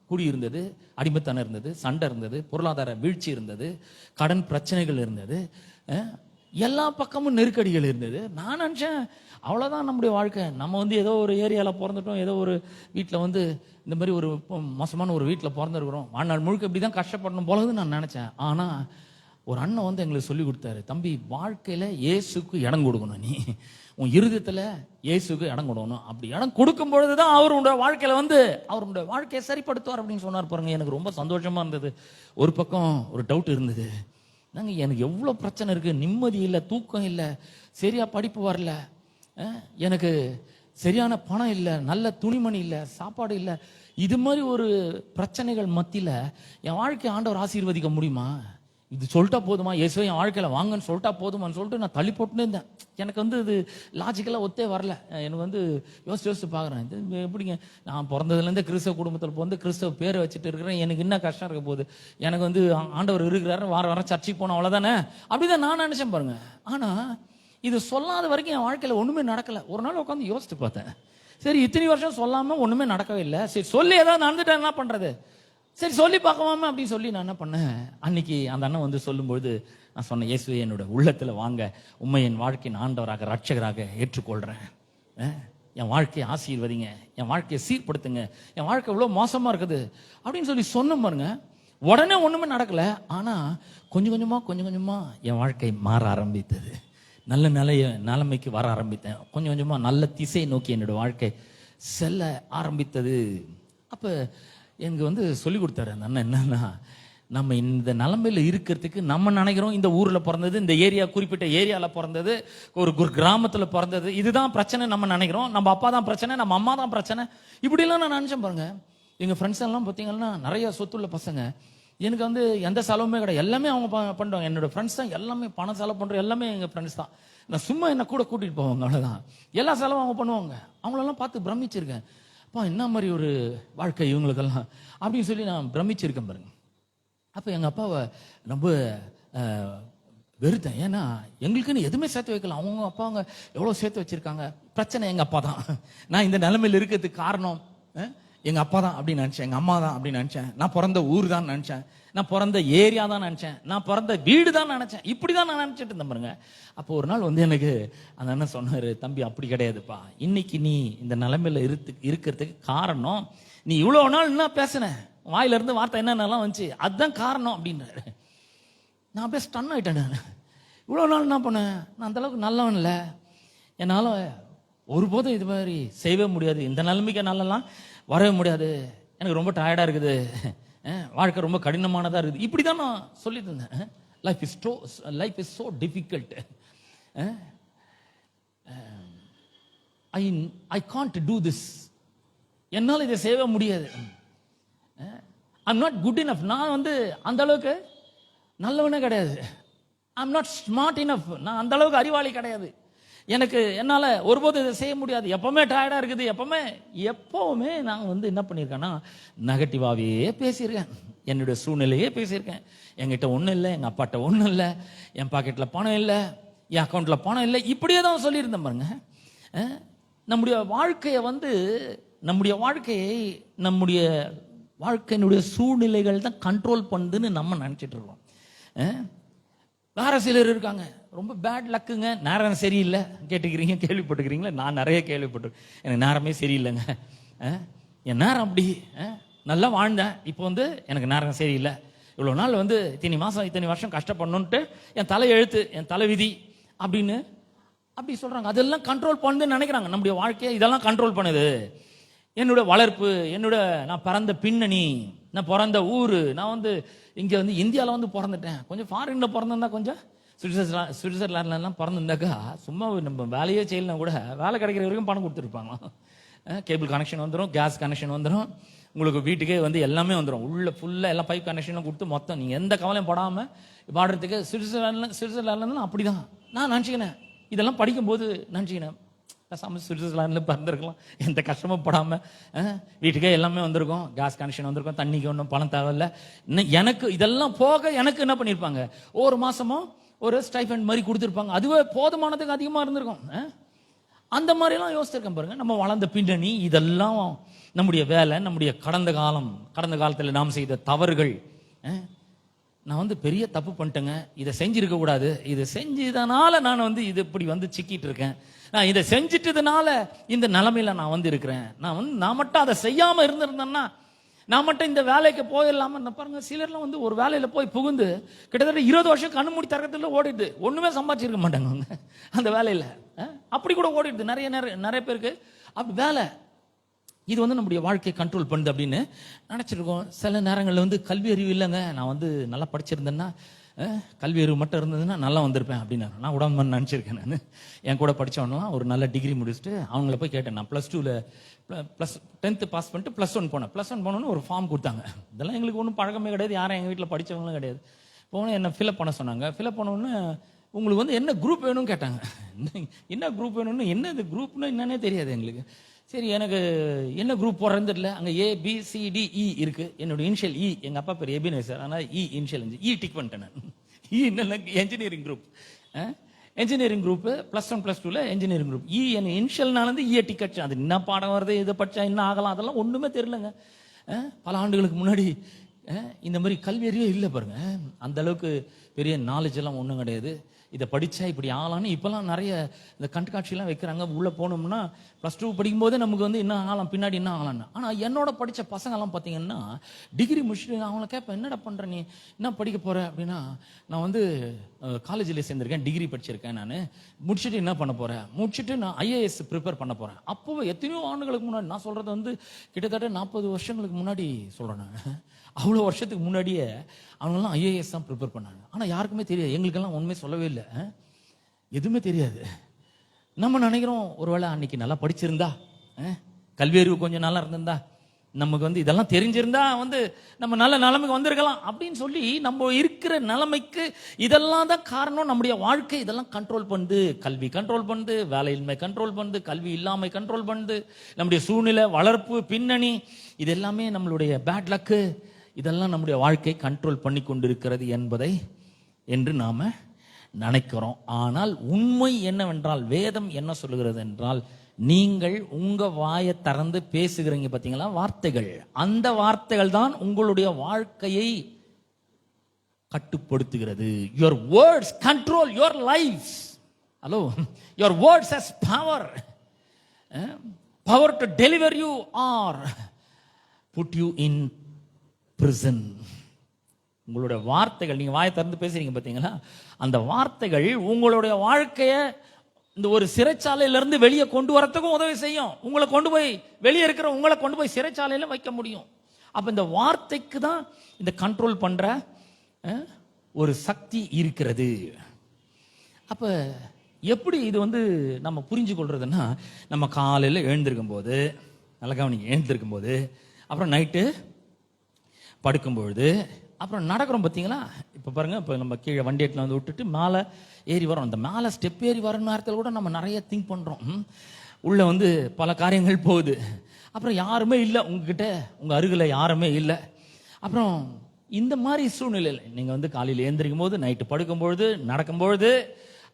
குடி இருந்தது, அடிமைத்தனம் இருந்தது, சண்டை இருந்தது, பொருளாதார வீழ்ச்சி இருந்தது, கடன் பிரச்சனைகள் இருந்தது, எல்லா பக்கமும் நெருக்கடிகள் இருந்தது. நான் நினச்சேன் அவ்வளோதான் நம்முடைய வாழ்க்கை, நம்ம வந்து ஏதோ ஒரு ஏரியாவில் பிறந்துட்டோம், ஏதோ ஒரு வீட்டில் வந்து இந்த மாதிரி ஒரு மோசமான ஒரு வீட்டில் பிறந்துருக்குறோம், வாழ்நாள் முழுக்க இப்படி தான் கஷ்டப்படணும் போலது நான் நினச்சேன். ஆனால் ஒரு அண்ணன் வந்து எங்களுக்கு சொல்லி கொடுத்தாரு, தம்பி, வாழ்க்கையில் இயேசுக்கு இடம் கொடுக்கணும், நீ உன் இருதயத்தில் இயேசுக்கு இடம் கொடுக்கணும். அப்படி இடம் கொடுக்கும் பொழுது தான் அவருடைய வாழ்க்கையில் வந்து அவருடைய வாழ்க்கையை சரிப்படுத்துவார் அப்படின்னு சொன்னார் பாருங்க. எனக்கு ரொம்ப சந்தோஷமாக இருந்தது. ஒரு பக்கம் ஒரு டவுட் இருந்தது, நாங்கள் எனக்கு எவ்வளோ பிரச்சனை இருக்குது, நிம்மதி இல்லை, தூக்கம் இல்லை, சரியாக படிப்பு வரல, எனக்கு சரியான பணம் இல்லை, நல்ல துணிமணி இல்லை, சாப்பாடு இல்லை, இது மாதிரி ஒரு பிரச்சனைகள் மத்தியில் என் வாழ்க்கையை ஆண்டவர் ஆசீர்வதிக்க முடியுமா? இது சொல்லிட்டா போதுமா? இயேசுவை என் வாழ்க்கையில் வாங்கன்னு சொல்லிட்டா போதுமான்னு சொல்லிட்டு நான் தள்ளி போட்டுன்னு இருந்தேன். எனக்கு வந்து இது லாஜிக்கலாக ஒத்தே வரல. எனக்கு வந்து யோசிச்சு பார்க்குறேன், இது எப்படிங்க, நான் பிறந்ததுலேருந்தே கிறிஸ்தவ குடும்பத்தில் வந்து கிறிஸ்தவ பேரை வச்சுட்டு இருக்கிறேன், எனக்கு என்ன கஷ்டம் இருக்க போகுது? எனக்கு வந்து ஆண்டவர் இருக்கிறாரு, வாரம் சர்ச்சைக்கு போனோம், அவ்வளோதானே, அப்படிதான் நான் நினச்சேன் பாருங்க. ஆனால் இது சொல்லாத வரைக்கும் என் வாழ்க்கையில் ஒன்றுமே நடக்கலை. ஒரு நாள் உட்காந்து யோசித்து பார்த்தேன், சரி இத்தனை வருஷம் சொல்லாமல் ஒன்றுமே நடக்கவே இல்லை, சரி சொல்லி ஏதாவது நடந்துட்டேன், என்ன பண்ணுறது, சரி சொல்லி பார்க்கவாம அப்படின்னு சொல்லி நான் என்ன பண்ணேன். அன்னைக்கு அந்த அண்ணன் வந்து சொல்லும்பொழுது நான் சொன்னேன், இயேசுவே என்னோட உள்ளத்தில் வாங்க, உண்மை என் வாழ்க்கையின் ஆண்டவராக ரட்சகராக ஏற்றுக்கொள்கிறேன், என் வாழ்க்கையை ஆசீர்வதிங்க, என் வாழ்க்கையை சீர்படுத்துங்க, என் வாழ்க்கை இவ்வளோ மோசமாக இருக்குது அப்படின்னு சொல்லி சொன்ன பாருங்க. உடனே ஒன்றுமே நடக்கலை, ஆனால் கொஞ்சம் கொஞ்சமாக என் வாழ்க்கை மாற ஆரம்பித்தது. நல்ல நிலைமைக்கு வர ஆரம்பித்தேன். கொஞ்சம் கொஞ்சமாக நல்ல திசையை நோக்கி என்னோட வாழ்க்கை செல்ல ஆரம்பித்தது. அப்போ எனக்கு வந்து சொல்லி கொடுத்தாரு அந்த அண்ணன், என்னன்னா, நம்ம இந்த நிலைமையில் இருக்கிறதுக்கு நம்ம நினைக்கிறோம் இந்த ஊரில் பிறந்தது, இந்த ஏரியா, குறிப்பிட்ட ஏரியாவில் பிறந்தது, ஒரு கிராமத்தில் பிறந்தது, இதுதான் பிரச்சனை நம்ம நினைக்கிறோம். நம்ம அப்பா தான் பிரச்சனை, நம்ம அம்மா தான் பிரச்சனை, இப்படிலாம் நான் நினச்சேன் பாருங்க. எங்கள் ஃப்ரெண்ட்ஸ் எல்லாம் பார்த்தீங்கன்னா நிறைய சொத்துள்ள பசங்க. எனக்கு வந்து எந்த செலவுமே கிடையாது, எல்லாமே அவங்க பண்ணுவாங்க. என்னோட ஃப்ரெண்ட்ஸ் தான் எல்லாமே, பணம் செலவு பண்ணுற எல்லாமே எங்கள் ஃப்ரெண்ட்ஸ் தான். நான் சும்மா என்னை கூட கூட்டிகிட்டு போவாங்க, அவ்வளோதான். எல்லா செலவும் அவங்க பண்ணுவாங்க. அவங்களெல்லாம் பார்த்து பிரமிச்சிருக்கேன், அப்பா என்ன மாதிரி ஒரு வாழ்க்கை இவங்களுக்கெல்லாம் அப்படின்னு சொல்லி நான் பிரமிச்சிருக்கேன் பாருங்க. அப்போ எங்கள் அப்பாவை ரொம்ப வெறுத்தேன். ஏன்னா எங்களுக்குன்னு எதுவுமே சேர்த்து வைக்கல, அவங்க அப்பாங்க எவ்வளோ சேர்த்து வச்சுருக்காங்க. பிரச்சனை எங்கள் அப்பா தான். நான் இந்த நிலைமையில் இருக்கிறதுக்கு காரணம் எங்கள் அப்பா தான் அப்படின்னு நினச்சேன், எங்கள் அம்மா தான் அப்படின்னு நினச்சேன், நான் பிறந்த ஊர் தான் நினச்சேன், நான் பிறந்த ஏரியா தான் நினச்சேன், நான் பிறந்த வீடு தான் நினச்சேன், இப்படி தான் நான் நினச்சிட்டு இருந்தேன் பாருங்க. அப்போ ஒரு நாள் வந்து எனக்கு அந்த அண்ணன் சொன்னார், தம்பி அப்படி கிடையாதுப்பா, இன்னைக்கு நீ இந்த நிலைமையில் இருக்கிறதுக்கு காரணம் நீ இவ்வளோ நாள் என்ன பேசுன, வாயிலிருந்து வார்த்தை என்னென்னலாம் வந்துச்சு, அதுதான் காரணம் அப்படின்றாரு. நான் அப்படியே ஸ்டன் ஆகிட்டேன். நான் இவ்வளோ நாள் என்ன பண்ணேன், நான் அந்தளவுக்கு நல்லவன் இல்லை, என்னால் ஒருபோதும் இது மாதிரி செய்யவே முடியாது, இந்த நிலைமைக்கு என்னாலலாம் வரவே முடியாது, எனக்கு ரொம்ப டயர்டாக இருக்குது, வாழ்க்கை ரொம்ப கடினமானதாக இருக்குது, இப்படி தான் நான் சொல்லிட்டு இருந்தேன். Life is so difficult, I can't do this, என்னால் இதை செய்யவே முடியாது, ஐம் நாட் குட் இனஃப், நான் வந்து அந்த அளவுக்கு நல்லவனே கிடையாது, ஐம் நாட் ஸ்மார்ட் இனஃப், நான் அந்த அளவுக்கு அறிவாளி கிடையாது, எனக்கு என்னால் ஒருபோது இதை செய்ய முடியாது, எப்பவுமே டயர்டாக இருக்குது, எப்பவுமே நான் வந்து என்ன பண்ணியிருக்கேன்னா நெகட்டிவாகவே பேசியிருக்கேன். என்னுடைய சூழ்நிலையே பேசியிருக்கேன். என்கிட்ட ஒன்றும் இல்லை, எங்கள் அப்பாட்ட ஒன்றும் இல்லை, என் பாக்கெட்டில் பணம் இல்லை, என் அக்கௌண்ட்டில் பணம் இல்லை, இப்படியே தான் சொல்லியிருந்தேன் பாருங்க. நம்முடைய வாழ்க்கையை வந்து நம்முடைய வாழ்க்கையினுடைய சூழ்நிலைகள் தான் கண்ட்ரோல் பண்ணுதுன்னு நம்ம நினச்சிட்டு இருக்கோம். வேற சிலர் இருக்காங்க, ரொம்ப பேட் லக்குங்க, நேரம் சரியில்லை. கேள்விப்பட்டுக்கிறீங்களா? நான் நிறைய கேள்விப்பட்டிருக்கேன். எனக்கு நேரமே சரியில்லைங்க, என் நேரம் அப்படி நல்லா வாழ்ந்தேன், இப்போ வந்து எனக்கு நேரம் சரியில்லை, இவ்வளோ நாள் வந்து இத்தனை மாதம் இத்தனை வருஷம் கஷ்டப்படணுன்ட்டு என் தலை எழுத்து, என் தலைவிதி அப்படின்னு அப்படி சொல்கிறாங்க. அதெல்லாம் கண்ட்ரோல் பண்ணுதுன்னு நினைக்கிறாங்க. நம்முடைய வாழ்க்கையை இதெல்லாம் கண்ட்ரோல் பண்ணுது. என்னோட வளர்ப்பு, நான் பிறந்த பின்னணி, நான் பிறந்த ஊர், நான் வந்து இங்கே வந்து இந்தியாவில் வந்து பிறந்துட்டேன், கொஞ்சம் ஃபாரினில் பிறந்திருந்தா, கொஞ்சம் சுவிட்சர்லாண்ட்லாம் பிறந்திருந்தாக்கா சும்மா நம்ம வேலையே செய்யலாம் கூட வேலை கிடைக்கிற வரைக்கும் பணம் கொடுத்துருப்பாங்க. கேபிள் கனெக்ஷன் வந்துடும், கேஸ் கனெக்ஷன் வந்துடும், உங்களுக்கு வீட்டுக்கே வந்து எல்லாமே வந்துடும், உள்ள ஃபுல்லாக எல்லாம் பைப் கனெக்ஷன்லாம் கொடுத்து மொத்தம் நீங்கள் எந்த கவலையும் படாமல் பாடுறதுக்கு. சுவிட்சர்லாண்ட்லாம் அப்படி தான் நான் நினச்சிக்கினேன். இதெல்லாம் படிக்கும்போது நினச்சிக்கினேன், சுவிட்சர்லாண்டில் பிறந்திருக்கலாம், எந்த கஷ்டமும் படாமல் வீட்டுக்கே எல்லாமே வந்திருக்கும், கேஸ் கனெக்ஷன் வந்திருக்கும், தண்ணிக்கு ஒன்றும் பணம் தேவையில்லை. எனக்கு இதெல்லாம் போக எனக்கு என்ன பண்ணியிருப்பாங்க, ஒரு மாதமும் ஒரு ஸ்டைஃபண்ட் மாதிரி கொடுத்துருப்பாங்க, அதுவே போதுமானதுக்கு அதிகமாக இருந்திருக்கும். அந்த மாதிரிலாம் யோசிச்சிருக்கேன் பாருங்க. நம்ம வளர்ந்த பின்னணி இதெல்லாம், நம்முடைய வேலை, நம்முடைய கடந்த காலத்தில் நாம் செய்த தவறுகள். நான் வந்து பெரிய தப்பு பண்ணிட்டேங்க, இதை செஞ்சிருக்க கூடாது, இதை செஞ்சதுனால நான் வந்து இது இப்படி வந்து சிக்கிட்டு இருக்கேன், நான் இதை செஞ்சிட்டதுனால இந்த நிலைமையில நான் வந்து இருக்கிறேன், நான் மட்டும் அதை செய்யாம இருந்திருந்தேன்னா, நான் மட்டும் இந்த வேலைக்கு போயிடலாம பாருங்க. சிலர்லாம் வந்து ஒரு வேலையில போய் புகுந்து கிட்டத்தட்ட 20 வருஷம் கண்ணு மூடி தரத்துல ஓடிடுது, ஒண்ணுமே சம்பாதிச்சிருக்க மாட்டாங்க அவங்க அந்த வேலையில. அப்படி கூட ஓடிடுது நிறைய பேருக்கு அப்படி வேலை. இது வந்து நம்முடைய வாழ்க்கையை கண்ட்ரோல் பண்ணுது அப்படின்னு நினைச்சிருக்கோம். சில நேரங்களில் வந்து கல்வி அறிவு இல்லைங்க, நான் வந்து நல்லா படிச்சிருந்தேன்னா, கல்வி அறிவு மட்டும் இருந்ததுன்னா நல்லா வந்திருப்பேன் அப்படின்னு நான் உடம்பு நினச்சிருக்கேன். நான் என் கூட படித்தவனலாம் ஒரு நல்ல டிகிரி முடிச்சுட்டு அவங்கள போய் கேட்டேன். நான் +2ல் +10th பாஸ் பண்ணிட்டு +1 போனேன். +1 போனோன்னு ஒரு ஃபார்ம் கொடுத்தாங்க. இதெல்லாம் எங்களுக்கு ஒன்றும் பழக்கமே கிடையாது, யாரும் எங்கள் வீட்டில் படித்தவங்களும் கிடையாது. போனேன், என்ன ஃபில்அப் பண்ண சொன்னாங்க. ஃபில்அப் பண்ணோன்னு உங்களுக்கு வந்து என்ன குரூப் வேணும்னு கேட்டாங்க. என்ன குரூப் வேணும்னு, என்ன இது குரூப்னு என்னன்னே தெரியாது எங்களுக்கு. சரி, எனக்கு என்ன குரூப் போடுறது இல்லை. அங்கே ABCDE இருக்கு, என்னோட இனிஷியல் இ, எங்கள் அப்பா பேர் எபினேசர், ஆனால் இனிஷியல் டிக் பண்ணிட்டேன் நான். என்னென்ன என்ஜினியரிங் குரூப், என்ஜினியரிங் குரூப் +1 +2ல என்ஜினியரிங் குரூப். என் இனிஷியல்னால டிக்கெட், அது என்ன பாடம் வருது, இதை படித்தா என்ன ஆகலாம், அதெல்லாம் ஒன்றுமே தெரியலங்க. பல ஆண்டுகளுக்கு முன்னாடி இந்த மாதிரி கல்வி அறிவே இல்லை பாருங்க. அந்த அளவுக்கு பெரிய நாலேஜ் எல்லாம் ஒன்றும் கிடையாது. இதை படித்தா இப்படி ஆகலான்னு இப்போல்லாம் நிறைய இந்த கண்காட்சியெல்லாம் வைக்கிறாங்க. உள்ளே போனோம்னா +2 படிக்கும்போதே நமக்கு வந்து என்ன ஆகலாம், பின்னாடி என்ன ஆகலான்னு. ஆனால் என்னோட படித்த பசங்கள்லாம் பார்த்தீங்கன்னா டிகிரி முடிச்சுட்டு அவங்கள கேட்பேன், என்னடா பண்ணுற நீ, என்ன படிக்க போகிற அப்படின்னா, நான் வந்து காலேஜில் சேர்ந்துருக்கேன், டிகிரி படிச்சிருக்கேன், நான் முடிச்சுட்டு என்ன பண்ண போகிறேன், முடிச்சுட்டு நான் IAS ப்ரிப்பேர் பண்ண போகிறேன். அப்போ எத்தனையோ ஆண்டுகளுக்கு முன்னாடி, நான் சொல்கிறது வந்து கிட்டத்தட்ட 40 வருஷங்களுக்கு முன்னாடி சொல்கிறேன் நான். அவ்வளோ வருஷத்துக்கு முன்னாடியே அவங்கெல்லாம் IAS தான் ப்ரிப்பேர் பண்ணாங்க. ஆனால் யாருக்குமே தெரியாது, எங்களுக்கெல்லாம் ஒன்றுமே சொல்லவே இல்லை, எதுவுமே தெரியாது. நம்ம நினைக்கிறோம் ஒருவேளை அன்னைக்கு நல்லா படிச்சிருந்தா, கல்வி அறிவு கொஞ்சம் நல்லா இருந்திருந்தா, நமக்கு வந்து இதெல்லாம் தெரிஞ்சிருந்தா வந்து நம்ம நல்ல நிலைமைக்கு வந்திருக்கலாம் அப்படின்னு சொல்லி, நம்ம இருக்கிற நிலைமைக்கு இதெல்லாம் தான் காரணம். நம்முடைய வாழ்க்கை இதெல்லாம் கண்ட்ரோல் பண்ணுது. கல்வி கண்ட்ரோல் பண்ணுது, வேலையின்மை கண்ட்ரோல் பண்ணுது, கல்வி இல்லாமை கண்ட்ரோல் பண்ணுது, நம்முடைய சூழ்நிலை, வளர்ப்பு, பின்னணி, இது எல்லாமே நம்மளுடைய பேட் லக்கு, இதெல்லாம் நம்முடைய வாழ்க்கை கண்ட்ரோல் பண்ணி கொண்டிருக்கிறது என்று நாம நினைக்கிறோம். ஆனால் உண்மை என்னவென்றால், வேதம் என்ன சொல்லுகிறது என்றால், நீங்கள் உங்க வாயை திறந்து பேசுகிறீங்க பார்த்தீங்களா, வார்த்தைகள், அந்த வார்த்தைகள் தான் உங்களுடைய வாழ்க்கையை கட்டுப்படுத்துகிறது. your words control your lives. hello, your words has power to deliver you or put you in prison. உங்களுடைய வார்த்தைகள், நீங்க வாயை திறந்து பேசுறீங்க பார்த்தீங்களா, அந்த வார்த்தைகள் உங்களுடைய வாழ்க்கையை இந்த ஒரு சிறைச்சாலையிலிருந்து வெளியே கொண்டு வரத்துக்கும் உதவி செய்யும். உங்களை கொண்டு போய் வெளியே இருக்கிற உங்களை கொண்டு போய் சிறைச்சாலையில வைக்க முடியும். அப்ப இந்த வார்த்தைக்கு தான் இந்த கண்ட்ரோல் பண்ற ஒரு சக்தி இருக்கிறது. அப்ப எப்படி இது வந்து நம்ம புரிஞ்சு கொள்றதுன்னா, நம்ம காலையில் எழுந்திருக்கும் போது, நல்ல கவனிங்க, எழுந்திருக்கும் போது, அப்புறம் நைட்டு படுக்கும்பொழுது, அப்புறம் நடக்கிறோம் பார்த்தீங்களா? இப்போ பாருங்க, இப்போ நம்ம கீழே வண்டி எட்டில் வந்து விட்டுட்டு மேலே ஏறி வரோம். அந்த மேலே ஸ்டெப் ஏறி வர நேரத்தில் கூட நம்ம நிறைய திங்க் பண்ணுறோம். உள்ளே வந்து பல காரியங்கள் போகுது. அப்புறம் யாருமே இல்லை உங்ககிட்ட, உங்கள் அருகில் யாருமே இல்லை. அப்புறம் இந்த மாதிரி சூழ்நிலையில் நீங்கள் வந்து காலையில் எழுந்திரிக்கும் போது, நைட்டு படுக்கும்பொழுது, நடக்கும்பொழுது,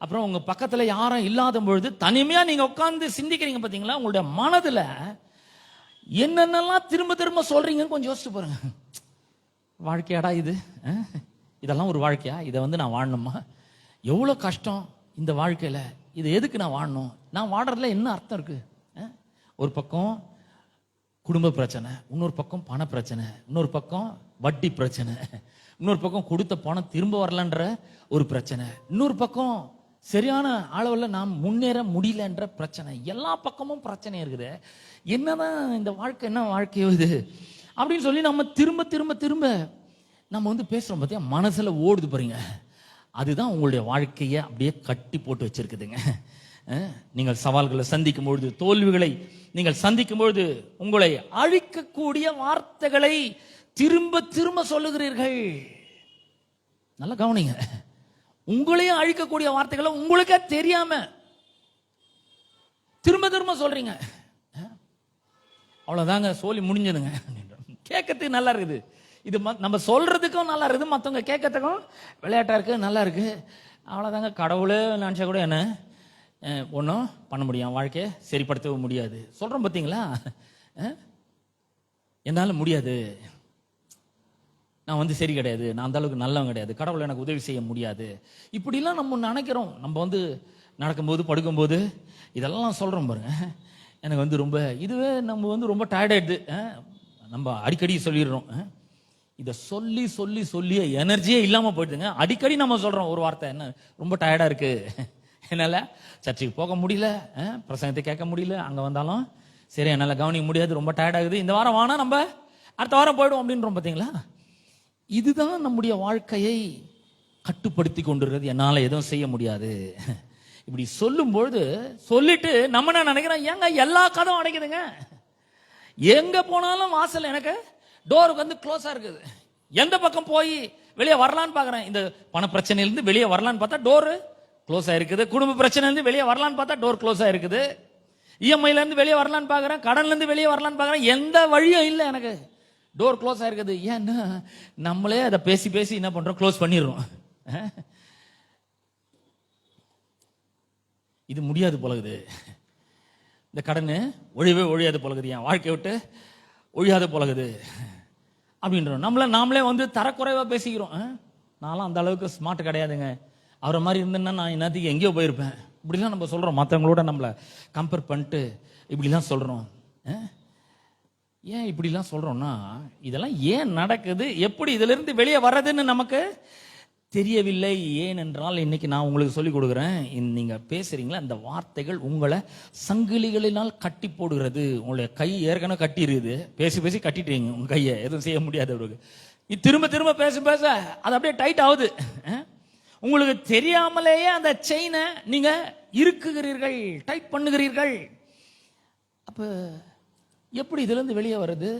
அப்புறம் உங்கள் பக்கத்தில் யாரும் இல்லாத பொழுது தனிமையாக நீங்கள் உட்காந்து சிந்திக்கிறீங்க பார்த்தீங்களா? உங்களுடைய மனதில் என்னென்னலாம் திரும்ப திரும்ப சொல்கிறீங்கன்னு கொஞ்சம் யோசிச்சு பாருங்க. வாழ்க்கையாடா இது? இதெல்லாம் ஒரு வாழ்க்கையா? இதை வந்து நான் வாழணுமா? எவ்வளோ கஷ்டம் இந்த வாழ்க்கையில். இது எதுக்கு நான் வாழணும்? நான் வாடுறதுல என்ன அர்த்தம் இருக்கு? ஒரு பக்கம் குடும்ப பிரச்சனை, இன்னொரு பக்கம் பண பிரச்சனை, இன்னொரு பக்கம் வட்டி பிரச்சனை, இன்னொரு பக்கம் கொடுத்த பணம் திரும்ப வரலன்ற ஒரு பிரச்சனை, இன்னொரு பக்கம் சரியான அளவில் நாம் முன்னேற முடியலன்ற பிரச்சனை. எல்லா பக்கமும் பிரச்சனை இருக்குது. என்னதான் இந்த வாழ்க்கை, என்ன வாழ்க்கையோ இது அப்படின்னு சொல்லி நம்ம திரும்ப திரும்ப திரும்ப நம்ம வந்து பேசுறோம் பார்த்தியா? மனசுல ஓடுது பாருங்க. அதுதான் உங்களுடைய வாழ்க்கையை அப்படியே கட்டி போட்டு வச்சிருக்குதுங்க. நீங்கள் சவால்களை சந்திக்கும் பொழுது, தோல்விகளை நீங்கள் சந்திக்கும் பொழுது, உங்களை அழிக்கக்கூடிய வார்த்தைகளை திரும்ப திரும்ப சொல்லுகிறீர்கள். நல்லா கவனிங்க. உங்களையும் அழிக்கக்கூடிய வார்த்தைகளை உங்களுக்கே தெரியாம திரும்ப திரும்ப சொல்றீங்க. அவ்வளவுதாங்க, சொல்லி முடிஞ்சதுங்க. கேட்கறதுக்கு நல்லா இருக்குது. இது நம்ம சொல்றதுக்கும் நல்லா இருக்குது, மற்றவங்க கேட்கறதுக்கும் விளையாட்டா இருக்கு, நல்லா இருக்கு. அவ்வளோதாங்க. கடவுளே நினச்சா கூட என்ன ஒன்றும் பண்ண முடியும், வாழ்க்கையை சரிப்படுத்தவும் முடியாது சொல்கிறோம் பார்த்தீங்களா? என்னால் முடியாது, நான் வந்து சரி கிடையாது, நான் அந்த அளவுக்கு நல்லவன் கிடையாது, கடவுள் எனக்கு உதவி செய்ய முடியாது, இப்படிலாம் நம்ம நினைக்கிறோம். நம்ம வந்து நடக்கும்போது, படுக்கும்போது இதெல்லாம் சொல்கிறோம் பாருங்க. எனக்கு வந்து ரொம்ப இதுவே நம்ம வந்து ரொம்ப டயர்டாயிடுது. நம்ம அடிக்கடி சொல்லிடுறோம். இதை சொல்லி சொல்லி சொல்லி எனர்ஜியே இல்லாமல் போயிடுதுங்க. அடிக்கடி நம்ம சொல்கிறோம் ஒரு வார்த்தை, என்ன ரொம்ப டயர்டாக இருக்கு, என்னால் சர்ச்சுக்கு போக முடியல, பிரசங்கத்தை கேட்க முடியல, அங்கே வந்தாலும் சரி என்னால் கவனிக்க முடியாது, ரொம்ப டயர்டாகுது, இந்த வாரம் வானா நம்ம அடுத்த வாரம் போய்டும் அப்படின்றோம் பார்த்தீங்களா? இதுதான் நம்முடைய வாழ்க்கையை கட்டுப்படுத்தி கொண்டிருக்கிறது. என்னால் எதுவும் செய்ய முடியாது இப்படி சொல்லும்பொழுது சொல்லிட்டு நம்ம என்ன நினைக்கிறோம்? ஏங்க எல்லா கதவும் அடைக்குதுங்க, எங்க போனாலும் வாசல் எனக்கு டோருக்கு வந்து க்ளோஸா இருக்குது. எந்த பக்கம் போய் வெளியே வரலான்னு பாக்குறேன், இந்த பண பிரச்சனையிலிருந்து வெளியே வரலான்னு பார்த்தா டோரு க்ளோஸா இருக்குது, குடும்ப பிரச்சனையிலிருந்து வெளியே வரலான்னு பார்த்தா டோர் க்ளோஸா இருக்குது, இஎம்ஐல இருந்து வெளியே வரலான்னு பாக்குறேன், கடன்ல இருந்து வெளியே வரலான்னு பாக்குறேன், எந்த வழியும் இல்லை, எனக்கு டோர் க்ளோஸ் ஆயிருக்குது. ஏன்னா நம்மளே அதை பேசி பேசி என்ன பண்றோம், க்ளோஸ் பண்ணிடுறோம். இது முடியாது போலகுது, இந்த கடன் ஒழிவே ஒழியாது போலகுது, என் வாழ்க்கையை விட்டு ஒழியாது போலகுது அப்படின்றோம். நாமளே வந்து தரக்குறைவா பேசிக்கிறோம். நான்லாம் அந்த அளவுக்கு ஸ்மார்ட் கிடையாதுங்க, அவரை மாதிரி இருந்தேன்னா நான் என்னத்துக்கு எங்கேயோ போயிருப்பேன், இப்படிலாம் நம்ம சொல்றோம். மற்றவங்களோட நம்மளை கம்பேர் பண்ணிட்டு இப்படிலாம் சொல்றோம். ஏன் இப்படிலாம் சொல்றோம்னா, இதெல்லாம் ஏன் நடக்குது, எப்படி இதுல இருந்து வெளியே வர்றதுன்னு நமக்கு தெரியவில்லை. ஏனென்றால் இன்னைக்கு நான் உங்களுக்கு சொல்லிக் கொடுக்குறேன். நீங்க பேசுறீங்களா, அந்த வார்த்தைகள் உங்களை சங்கிலிகளினால் கட்டி போடுகிறது. உங்களுடைய கை ஏற்கனவே கட்டி இருக்குது, பேசி பேசி கட்டிட்டீங்க உங்க கையை, எதுவும் செய்ய முடியாது அவருக்கு. திரும்ப திரும்ப பேச பேச அது அப்படியே டைட் ஆகுது. உங்களுக்கு தெரியாமலேயே அந்த செயினை நீங்க இருக்குகிறீர்கள், டைட் பண்ணுகிறீர்கள். அப்ப எப்படி இதுல இருந்து வெளியே வருது?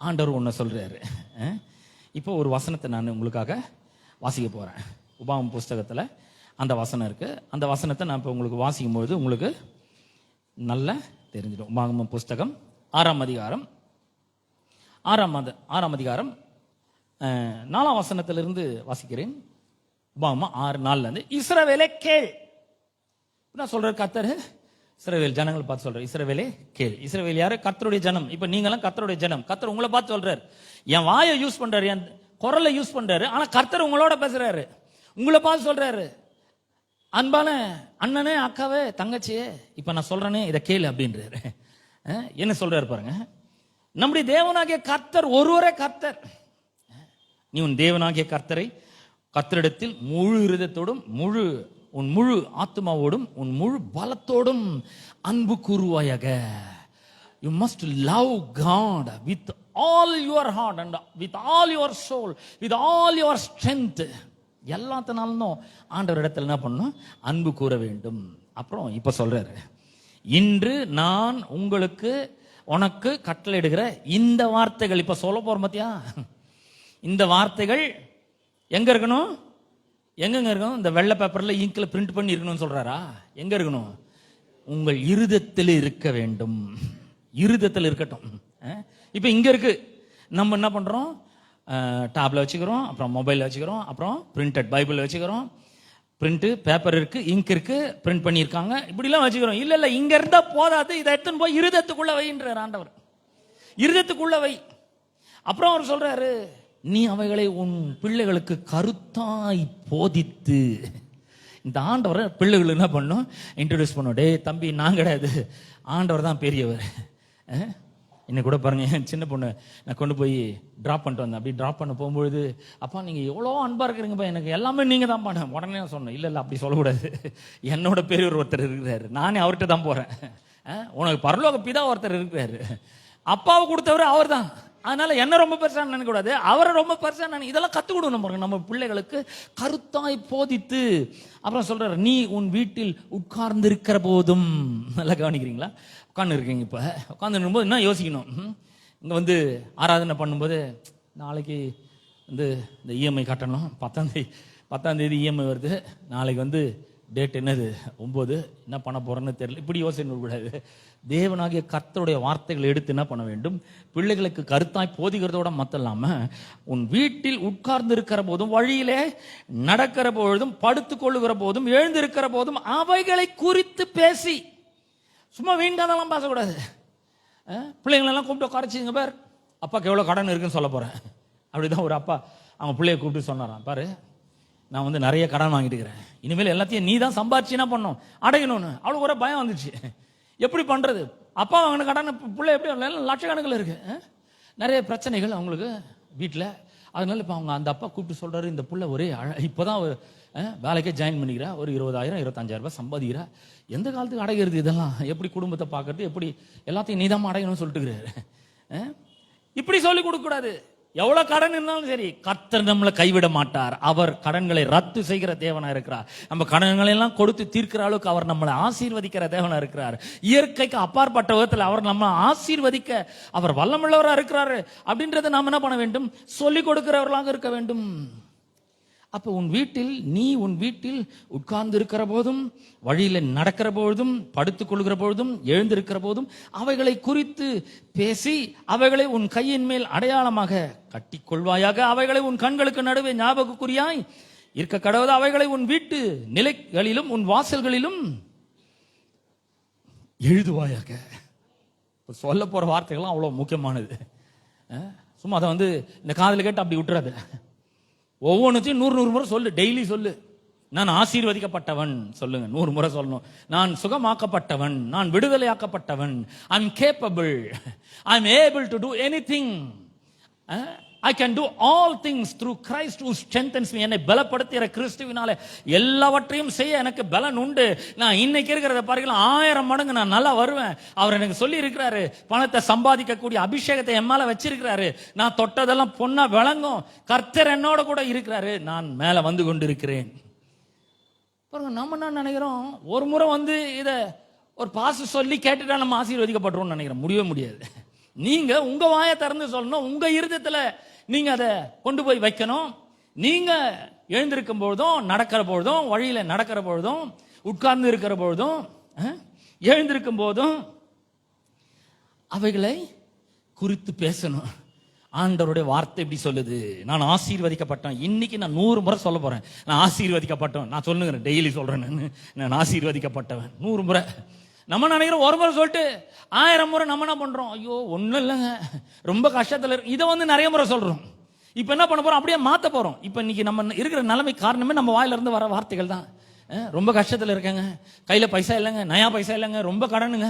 ஆண்டவர் ஒன்று சொல்றாரு. இப்போ ஒரு வசனத்தை நான் உங்களுக்காக வாசிக்க போறேன். உபாகமம் புஸ்தகத்தில் அந்த வசனம் இருக்கு. அந்த வசனத்தை நான் இப்போ உங்களுக்கு வாசிக்கும் பொழுது உங்களுக்கு நல்லா தெரிஞ்சிடும். உபாகமம் புஸ்தகம் 6ஆம் அதிகாரம் 4ஆம் வசனத்திலிருந்து வாசிக்கிறேன். உபாகமம் 6:4 இஸ்ரவேலே கேள். நான் சொல்ற கர்த்தர் இஸ்ரவேல் ஜனங்கள் பார்த்து சொல்றாரு, இஸ்ரவேலே கேள். இஸ்ரவேல் யாரு? கர்த்தருடைய ஜனம். இப்ப நீங்களாம் கர்த்தருடைய ஜனம். கர்த்தர் உங்களை பார்த்து சொல்றாரு. என் வாயை யூஸ் பண்றாரு, என் குரலை யூஸ் பண்றாரு, ஆனா கர்த்தர் உங்களோட பேசுறாரு, உங்களை பார்த்து சொல்றாரு, அன்பான அண்ணனே, அக்காவே, தங்கச்சியே, இப்ப நான் சொல்றேனே இதை கேளு அப்படின்றாரு. என்ன சொல்றாரு பாருங்க. நம்முடைய தேவனாகிய கர்த்தர் ஒருவரே கர்த்தர். நீ உன் தேவனாகிய கர்த்தரிடத்தில் முழு இருதயத்தோடும் உன் முழு ஆத்மாவோடும் உன் முழு பலத்தோடும் அன்பு கூறுவாயாக. You must love God with all your heart and with all your soul, with all your strength. எல்லாத்தினாலும் ஆண்டவர் இடத்துல என்ன பண்ணணும்? அன்பு கூற வேண்டும். அப்புறம் இப்ப சொல்றாரு, இன்று நான் உனக்கு கட்டளையிடுகிற இந்த வார்த்தைகள். இப்ப சொல்ல போறோம் பாத்தியா, இந்த வார்த்தைகள் எங்க இருக்கணும்? எங்கெங்க இருக்கணும்? இந்த வெள்ளை பேப்பர்ல இங்கில் பிரிண்ட் பண்ணி இருக்கணும்னு சொல்றாரா? எங்க இருக்கணும்? உங்கள் இருதயத்தில் இருக்க வேண்டும். இருதயத்தில் இருக்கட்டும். இப்போ இங்க இருக்கு. நம்ம என்ன பண்றோம்? டேப்ல வச்சுக்கிறோம், அப்புறம் மொபைல்ல வச்சுக்கிறோம், அப்புறம் பிரிண்டட் பைபிள் வச்சுக்கிறோம். பிரிண்ட் பேப்பர் இருக்கு, இங்க் இருக்கு, பிரிண்ட் பண்ணியிருக்காங்க, இப்படிலாம் வச்சுக்கிறோம். இல்ல இல்ல, இங்க இருந்தா போதாது, இதை எடுத்துன்னு போய் இருதயத்துக்குள்ள வைன்றார் ஆண்டவர். இருதயத்துக்குள்ள வை. அப்புறம் அவர் சொல்றாரு, நீ அவைகளை உன் பிள்ளைகளுக்கு கருத்தாய் போதித்து. இந்த ஆண்டவரை பிள்ளைகள் என்ன பண்ணும்? இன்ட்ரோடியூஸ் பண்ணும். டே தம்பி, நான் கிடையாது, ஆண்டவர் தான் பெரியவர். இன்னும் கூட பாருங்க, என் சின்ன பொண்ணு நான் கொண்டு போய் ட்ராப் பண்ணிட்டு வந்தேன். அப்படி ட்ராப் பண்ண போகும்பொழுது, அப்பா நீங்கள் எவ்வளோ அன்பாக இருக்கிறீங்கப்பா, எனக்கு எல்லாமே நீங்கள் தான் பண்ண. உடனே நான் சொன்னேன், இல்லை இல்லை அப்படி சொல்லக்கூடாது, என்னோட பெரியவர் ஒருத்தர் இருக்கிறாரு, நானே அவர்கிட்ட தான் போகிறேன். உனக்கு பரலோக பிதா ஒருத்தர் இருக்கிறாரு, அப்பாவை கொடுத்தவர் அவர் தான். அதனால என்ன ரொம்ப பெருசாக நினைக்கக்கூடாது, அவரை ரொம்ப பெருசாக நினை. இதெல்லாம் கற்றுக் கொடுக்கணும் பாருங்க நம்ம பிள்ளைகளுக்கு, கருத்தாய் போதித்து. அப்புறம் சொல்றாரு, நீ உன் வீட்டில் உட்கார்ந்து இருக்கிற போதும். நல்லா கவனிக்கிறீங்களா? உட்காந்து இருக்கீங்க, இப்போ உட்காந்து இருக்கும்போது என்ன யோசிக்கணும்? இங்கே வந்து ஆராதனை பண்ணும்போது, நாளைக்கு வந்து இந்த இஎம்ஐ கட்டணும், 10ஆம் தேதி இஎம்ஐ வருது, நாளைக்கு வந்து டேட் என்னது 9, என்ன பண்ண போறேன்னு தெரியல, இப்படி யோசனை கூடாது. தேவனாகிய கர்த்தருடைய வார்த்தைகளை எடுத்து என்ன பண்ண வேண்டும்? பிள்ளைகளுக்கு கருத்தாய் போதிக்கிறதோட மட்டும் இல்லாம, உன் வீட்டில் உட்கார்ந்து இருக்கிற போதும், வழியிலே நடக்கிற பொழுதும், படுத்துக் கொள்ளுகிற போதும், எழுந்திருக்கிற போதும் அவைகளை குறித்து பேசி. சும்மா வீண்டாதெல்லாம் பேசக்கூடாது. பிள்ளைங்களெல்லாம் கூப்பிட்டு உட்காரச்சிங்க, பார் அப்பாவுக்கு எவ்வளோ கடன் இருக்குன்னு சொல்ல போகிறேன். அப்படிதான் ஒரு அப்பா அவங்க பிள்ளைய கூப்பிட்டு சொன்னாராம், பாரு நான் வந்து நிறைய கடன் வாங்கிட்டு இருக்கிறேன், இனிமேல் எல்லாத்தையும் நீ தான் சம்பாரிச்சு என்ன பண்ணணும், அடையணும்னு. அவளுக்கு ஒரு பயம் வந்துச்சு. எப்படி பண்ணுறது? அப்பா வாங்கின கடன் பிள்ளை எப்படி லட்சக்கணக்கில் இருக்கு, நிறைய பிரச்சனைகள் அவங்களுக்கு வீட்டில். அதனால இப்போ அவங்க அந்த அப்பா கூப்பிட்டு சொல்கிறாரு, இந்த பிள்ளை ஒரே இப்போதான் வேலைக்கே ஜாயின் பண்ணிக்கிறா, ஒரு 20,000 25,000 ரூபாய் சம்பாதிக்கிறா, எந்த காலத்துக்கு அடைகிறது இதெல்லாம், எப்படி குடும்பத்தை பார்க்கறது, எப்படி எல்லாத்தையும் நீதாம அடையணும்னு சொல்லிட்டுக்கிறாரு. இப்படி சொல்லி கொடுக்கக்கூடாது. எவ்வளவு கடன் இருந்தாலும் சரி, கர்த்தர் நம்மளை கைவிட மாட்டார். அவர் கடன்களை ரத்து செய்கிற தேவனா இருக்கிறார். நம்ம கடன்களை எல்லாம் கொடுத்து தீர்க்கிற அளவுக்கு அவர் நம்மளை ஆசீர்வதிக்கிற தேவனா இருக்கிறார். இயற்கைக்கு அப்பாற்பட்ட விதத்தில் அவர் நம்ம ஆசீர்வதிக்க அவர் வல்லமுள்ளவரா இருக்கிறாரு. அப்படின்றத நாம் என்ன பண்ண வேண்டும்? சொல்லிக் கொடுக்கிறவர்களாக இருக்க வேண்டும். அப்போ நீ உன் வீட்டில் உட்கார்ந்து இருக்கிற போதும், வழியில நடக்கிற பொழுதும், படுத்துக் கொள்கிற பொழுதும், எழுந்திருக்கிற போதும் அவைகளை குறித்து பேசி, அவைகளை உன் கையின் மேல் அடையாளமாக கட்டிக்கொள்வாயாக. அவைகளை உன் கண்களுக்கு நடுவே ஞாபகக்குறியாய் இருக்க கடவுது. அவைகளை உன் வீட்டு நிலைகளிலும் உன் வாசல்களிலும் எழுதுவாயாக. சொல்ல போற வார்த்தைகள்லாம் அவ்வளவு முக்கியமானது. சும்மா அதை வந்து இந்த காதல கேட்டு அப்படி விட்டுறாது. ஒவ்வொன்றுத்தையும் 100 முறை சொல்லு, டெய்லி சொல்லு. நான் ஆசீர்வதிக்கப்பட்டவன் சொல்லுங்க, 100 முறை சொல்லணும். நான் சுகமாக்கப்பட்டவன், நான் விடுதலையாக்கப்பட்டவன், I am capable, I am able to do anything, I can do all things through Christ who strengthens me. என்னை பலப்படுத்துகிற கிறிஸ்துவினாலே எல்லாவற்றையும் செய்ய எனக்கு பலன் உண்டு. நான் இன்னைக்கு இருக்கிறத பாருங்க, 1000 மடங்கு நான் நல்லா வருவேன். அவர் எனக்கு சொல்லி இருக்கிறாரு, பணத்தை சம்பாதிக்கக்கூடிய அபிஷேகத்தை என் மேல வச்சிருக்கிறாரு. நான் தொட்டதெல்லாம் பொண்ணா விளங்கும். கர்த்தர் என்னோட கூட இருக்கிறாரு, நான் மேல வந்து கொண்டிருக்கிறேன். பாருங்க, நம்ம என்ன நினைக்கிறோம்? ஒரு முறை வந்து இத ஒரு பாச சொல்லி கேட்டுட்டா நம்ம ஆசீர்வதிக்கப்பட்டுருவோம்னு நினைக்கிறோம். முடியவே முடியாது. நீங்க உங்க வாயை திறந்து சொல்லணும், உங்க இருதயத்துல நீங்க அதை கொண்டு போய் வைக்கணும். நீங்க எழுந்திருக்கும் பொழுதும், நடக்கிற பொழுதும், வழியில நடக்கிற பொழுதும், உட்கார்ந்து இருக்கிற பொழுதும், எழுந்திருக்கும் போதும் அவைகளை குறித்து பேசணும். ஆண்டவருடைய வார்த்தை எப்படி சொல்லுது? நான் ஆசீர்வதிக்கப்பட்டேன். இன்னைக்கு நான் 100 முறை சொல்ல போறேன், நான் ஆசீர்வதிக்கப்பட்டவன். நான் சொல்லுங்க, டெய்லி சொல்றேன், நான் ஆசீர்வதிக்கப்பட்டவன் 100 முறை. நம்ம நினைக்கிறோம் ஒரு முறை சொல்லிட்டு 1000 முறை நம்ம என்ன பண்றோம்? ஐயோ ஒன்றும் இல்லைங்க, ரொம்ப கஷ்டத்தில் இருக்கு, இதை வந்து நிறைய முறை சொல்றோம். இப்போ என்ன பண்ண போறோம்? அப்படியே மாற்ற போறோம். இப்போ இன்னைக்கு நம்ம இருக்கிற நிலைமை காரணமே நம்ம வாயில இருந்து வர வார்த்தைகள் தான். ரொம்ப கஷ்டத்தில் இருக்காங்க, கையில பைசா இல்லைங்க, நயா பைசா இல்லைங்க, ரொம்ப கடனுங்க,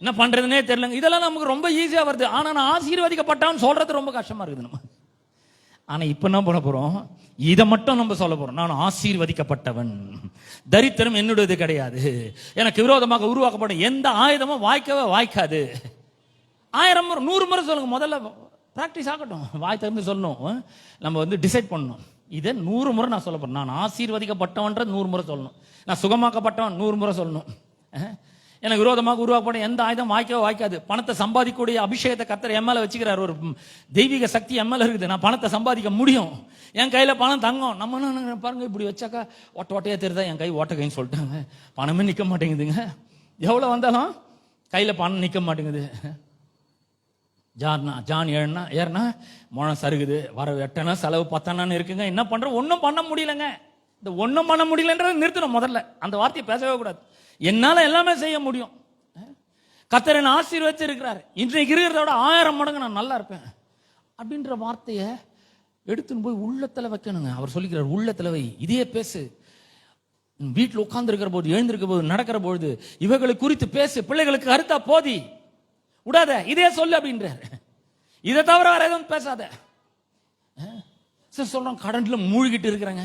என்ன பண்றதுன்னே தெரியலங்க. இதெல்லாம் நமக்கு ரொம்ப ஈஸியா வருது. ஆனா நான் ஆசீர்வதிக்கப்பட்டான்னு சொல்றது ரொம்ப கஷ்டமா இருக்குது நம்ம. ஆனா இப்ப என்ன பண்ண போறோம்? இதை மட்டும் நம்ம சொல்ல போறோம், நான் ஆசீர்வதிக்கப்பட்டவன், தரித்திரம் என்னுடையது கிடையாது, எனக்கு விரோதமாக உருவாக்கப்படும் எந்த ஆயுதமும் வாய்க்கவே வாய்க்காது. 1000 முறை 100 முறை சொல்லுங்க. முதல்ல பிராக்டிஸ் ஆகட்டும், வாய் திறந்து சொல்லணும். நம்ம வந்து டிசைட் பண்ணணும், இதை 100 முறை நான் சொல்ல போறேன். நான் ஆசீர்வதிக்கப்பட்டவன்ற 100 முறை சொல்லணும். நான் சுகமாக்கப்பட்டவன் 100 முறை சொல்லணும். எனக்கு விரோதமாக உருவாக்கப்படும் எந்த ஆயுதம் வாய்க்காது. பணத்தை சம்பாதிக்கக்கூடிய அபிஷேகத்தை கர்த்தர் என் மேல வச்சுக்கிறார். ஒரு தெய்வீக சக்தி என் மேல இருக்குது. நான் பணத்தை சம்பாதிக்க முடியும். என் கையில பணம் தங்கும். நம்ம பாருங்க, இப்படி வச்சாக்கா ஓட்டையா தெரியுதா, என் கை ஓட்ட கைன்னு சொல்லிட்டாங்க. பணமே நிக்க மாட்டேங்குதுங்க. எவ்வளவு வந்தாலும் கையில பணம் நிக்க மாட்டேங்குது. ஜான் ஏறினா முழம் சருகுது, வர 8 செலவு 10 இருக்குங்க. என்ன பண்ற? ஒன்னும் பண்ண முடியலங்க. இந்த ஒன்னும் பண்ண முடியலன்றது நிறுத்தணும். முதல்ல அந்த வார்த்தையை பேசவே கூடாது. என்னால எல்லாமே செய்ய முடியும். கர்த்தர் என்னை ஆசீர்வதிச்சு இருக்கிறார். இன்றைக்கு இருக்கிறத விட 1000 மடங்கு நான் நல்லா இருப்பேன் அப்படின்ற வார்த்தையை எடுத்துன்னு போய் உள்ளத்துல வைக்கணுங்க. அவர் சொல்லிக்கிறார், உள்ளத்துல வை, இதே பேசு. வீட்டில் உட்கார்ந்து இருக்கிற போது, எழுந்திருக்க போது, நடக்கிற பொழுது இவர்களை குறித்து பேசு. பிள்ளைகளுக்கு கருத்தா போதி விடாத, இதே சொல்லு அப்படின்றார். இதை தவிர வேற எதுவும் பேசாத. சொல்றோம், கடன்ல மூழ்கிட்டு இருக்கிறாங்க.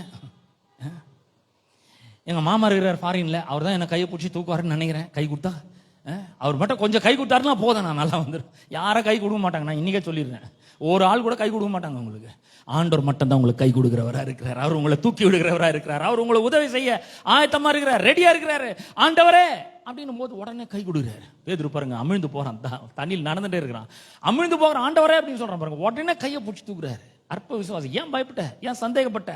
எங்க மாமா இருக்கிறார் ஃபாரின்ல. அவர் தான் என்ன கையை பிடிச்சி தூக்குவாருன்னு நினைக்கிறேன். கை கொடுத்தா அவர் மட்டும் கொஞ்சம் கை கொடுத்தாருன்னா போதும், நான் நல்லா வந்துடும். யாரும் கை கொடுக்க மாட்டாங்க. நான் இன்னைக்கே சொல்லிடுறேன், ஒரு ஆள் கூட கை கொடுக்க மாட்டாங்க உங்களுக்கு. ஆண்டவர் மட்டும் தான் உங்களுக்கு கை கொடுக்கிறவரா இருக்கிறார். அவர் உங்களை தூக்கி விடுகிறவரா இருக்கிறார். அவர் உங்களை உதவி செய்ய ஆயத்தமா இருக்கிறார், ரெடியா இருக்கிறாரு. ஆண்டவரே அப்படின்னும் போது உடனே கை கொடுக்குறாரு. பேதுரு பாருங்க, அமிழ்ந்து போறான், தண்ணியில் நடந்துட்டே இருக்கிறான், அமிழ்ந்து போகிறான். ஆண்டவரே அப்படின்னு சொல்றான் பாருங்க, உடனே கையை பிடிச்சி தூக்குறாரு. அற்ப விசுவாசி, ஏன் பயப்பட்ட, ஏன் சந்தேகப்பட்ட,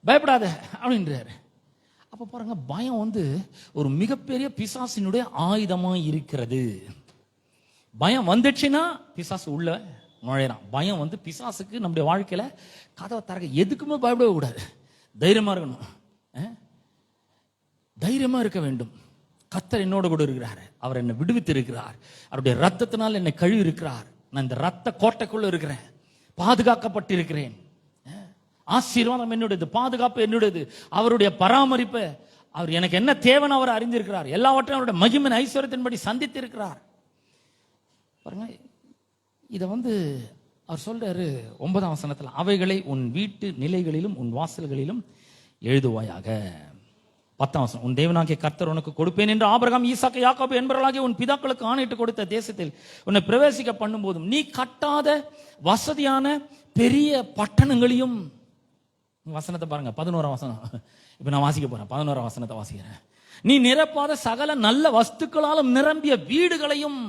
பயப்படாத அப்படின்றாரு. அப்ப பாருங்க, பயம் ஒரு மிகப்பெரிய பிசாசினுடைய ஆயுதமா இருக்கிறது. பயம் வந்துச்சுன்னா பிசாசு உள்ள நுழையிறான். பயம் பிசாசுக்கு நம்முடைய வாழ்க்கையில கதவை திறக்க. எதுக்குமே பயப்படவே கூடாது, தைரியமா இருக்கணும். தைரியமா இருக்க வேண்டும். கர்த்தர் என்னோட கூட இருக்கிறார். அவர் என்னை விடுவித்து இருக்கிறார். அவருடைய ரத்தத்தினால் என்னை கழுவி இருக்கிறார். நான் இந்த ரத்த கோட்டைக்குள்ள இருக்கிறேன், பாதுகாக்கப்பட்டு இருக்கிறேன். ஆசீர்வாதம் என்னுடையது, பாதுகாப்பு என்னுடையது, அவருடைய பராமரிப்பு. அவர் எனக்கு என்ன தேவைன்னு அவர் அறிந்திருக்கிறார். எல்லாவற்றையும் அவருடைய மகிமையின் ஐஸ்வர்யத்தின்படி சந்தித்து இருக்கிறார். பாருங்க, இத அவர் சொல்றாரு 9ஆம் வசனத்துல, அவைகளை உன் வீட்டு நிலைகளிலும் உன் வாசல்களிலும் எழுதுவாயாக. 10ஆம் வசனம், உன் தேவனாகிய கர்த்தர் உனக்கு கொடுப்பேன் என்று ஆபிரகாம், ஈசாக்கு, யாக்கோபு என்பவர்களாகிய உன் பிதாக்களுக்கு ஆணையிட்டு கொடுத்த தேசத்தில் உன்னை பிரவேசிக்க பண்ணும் போதும் நீ கட்டாத வசதியான பெரிய பட்டணங்களையும். வசனத்தை பாருங்க, 11ஆம் வசனம். இப்ப நான் வாசிக்க போறேன், 11ஆம் வசனத்தை வாசிக்கிறேன். நீ நிரப்பாத சகல நல்ல வஸ்துக்களாலும் நிரம்பிய வீடுகளையும்,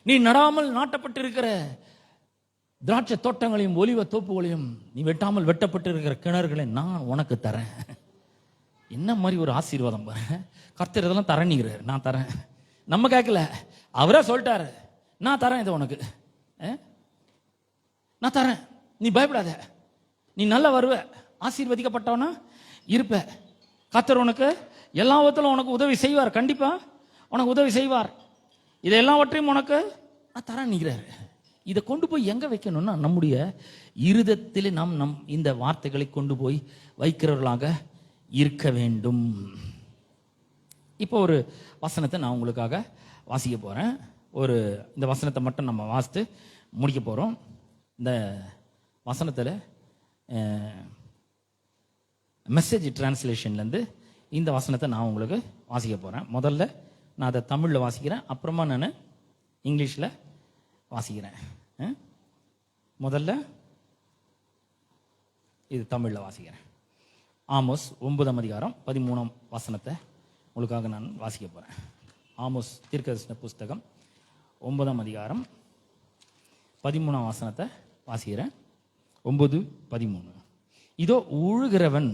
நீ நடாமல் நாட்டப்பட்டிருக்கிற திராட்சை தோட்டங்களையும் ஒலிவ தோப்புகளையும், நீ வெட்டாமல் வெட்டப்பட்டு இருக்கிற கிணறுகளை நான் உனக்கு தரேன். என்ன மாதிரி ஒரு ஆசீர்வாதம் பாரு. கர்த்தர் இதெல்லாம் தரேன்னுங்கிறாரு. நான் தரேன். நம்ம கேட்கல, அவரே சொல்லிட்டாரு, நான் தரேன் இதை உனக்கு, நான் தரேன், நீ பயப்படாத, நீ நல்லா வருவ, ஆசீர்வதிக்கப்பட்டவனா இருப்ப. கர்த்தர் உனக்கு எல்லாவற்றிலும் உனக்கு உதவி செய்வார். கண்டிப்பா உனக்கு உதவி செய்வார். இதை எல்லாவற்றையும் உனக்கு நான் தரேன்னுங்கிறாரு. இதை கொண்டு போய் எங்க வைக்கணும்னா, நம்முடைய இருதயத்திலே நாம் இந்த வார்த்தைகளை கொண்டு போய் வைக்கிறவர்களாக இருக்க வேண்டும். இப்போ ஒரு வசனத்தை நான் உங்களுக்காக வாசிக்க போறேன். இந்த வசனத்தை மட்டும் நம்ம வாசித்து முடிக்க போறோம். இந்த வசனத்தில் மெசேஜ் டிரான்ஸ்லேஷன்லேருந்து இந்த வசனத்தை நான் உங்களுக்கு வாசிக்க போறேன். முதல்ல நான் அதை தமிழில் வாசிக்கிறேன், அப்புறமா நான் இங்கிலீஷில் வாசிக்கிறேன். முதல்ல இது தமிழில் வாசிக்கிறேன். ஆமோஸ் 9ஆம் அதிகாரம் 13ஆம் வசனத்தை உங்களுக்காக நான் வாசிக்க போறேன். ஆமோஸ் தீர்க்கதரிசன புஸ்தகம் 9ஆம் அதிகாரம் 13ஆம் வசனத்தை வாசிக்கிறேன். 9:13. இதோ உழுகிறவன்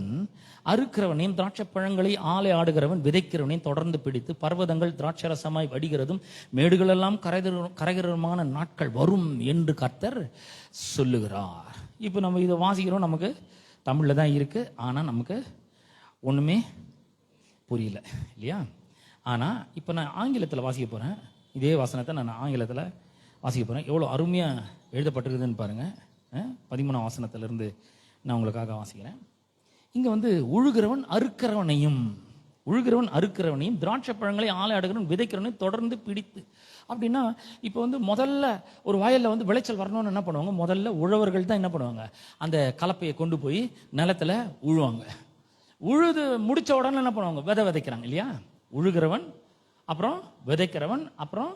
அறுக்கிறவனையும் திராட்சை பழங்களை ஆலை ஆடுகிறவன் விதைக்கிறவனையும் தொடர்ந்து பிடித்து பர்வதங்கள் திராட்சரசமாய் வடிகிறதும் மேடுகளெல்லாம் கரைகிறதுமான நாட்கள் வரும் என்று கர்த்தர் சொல்லுகிறார். இப்போ நம்ம இதை வாசிக்கிறோம், நமக்கு தமிழில் தான் இருக்கு, ஆனால் நமக்கு ஒன்றுமே புரியல இல்லையா? ஆனால் இப்போ நான் ஆங்கிலத்தில் வாசிக்க போகிறேன். இதே வசனத்தை நான் ஆங்கிலத்தில் வாசிக்க போகிறேன். எவ்வளோ அருமையாக எழுதப்பட்டிருக்குதுன்னு பாருங்கள். 13ஆம் வசனத்திலிருந்து நான் உங்களுக்காக வாசிக்கிறேன். இங்கே உழுகிறவன் அறுக்கிறவனையும் திராட்சை பழங்களை ஆலை ஆடுகிறவன் விதைக்கிறவனையும் தொடர்ந்து பிடித்து. அப்படின்னா இப்போ முதல்ல ஒரு வயலில் விளைச்சல் வரணும்னு என்ன பண்ணுவாங்க? முதல்ல உழவர்கள் தான் என்ன பண்ணுவாங்க? அந்த கலப்பையை கொண்டு போய் நிலத்தில் உழுவாங்க. உழுது முடிச்ச உடனே என்ன பண்ணுவாங்க? விதைக்கிறாங்க இல்லையா? உழுகிறவன், அப்புறம் விதைக்கிறவன், அப்புறம்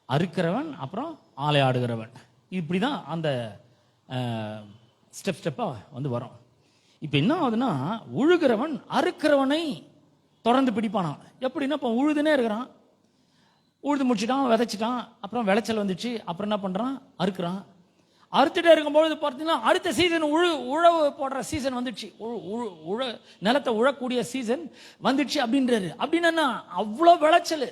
அறுக்கிறவன், அப்புறம் ஆலை ஆடுகிறவன். இப்படி தான் அந்த ஸ்டெப்பாக வரும். இப்போ என்ன ஆகுதுன்னா, உழுகிறவன் அறுக்கிறவனை தொடர்ந்து பிடிப்பானா. எப்படின்னா, இப்போ உழுதுனே இருக்கிறான், உழுது முடிச்சிட்டான், விதைச்சிட்டான், அப்புறம் விளைச்சல் வந்துச்சு. அப்புறம் என்ன பண்றான்? அறுக்கிறான். அறுத்துட்டே இருக்கும்போது பார்த்தீங்கன்னா அடுத்த சீசன் உழவு போடுற சீசன் வந்துடுச்சு. நிலத்தை உழக்கூடிய சீசன் வந்துடுச்சு அப்படின்றாரு. அப்படின்னா அவ்வளோ விளைச்சல்,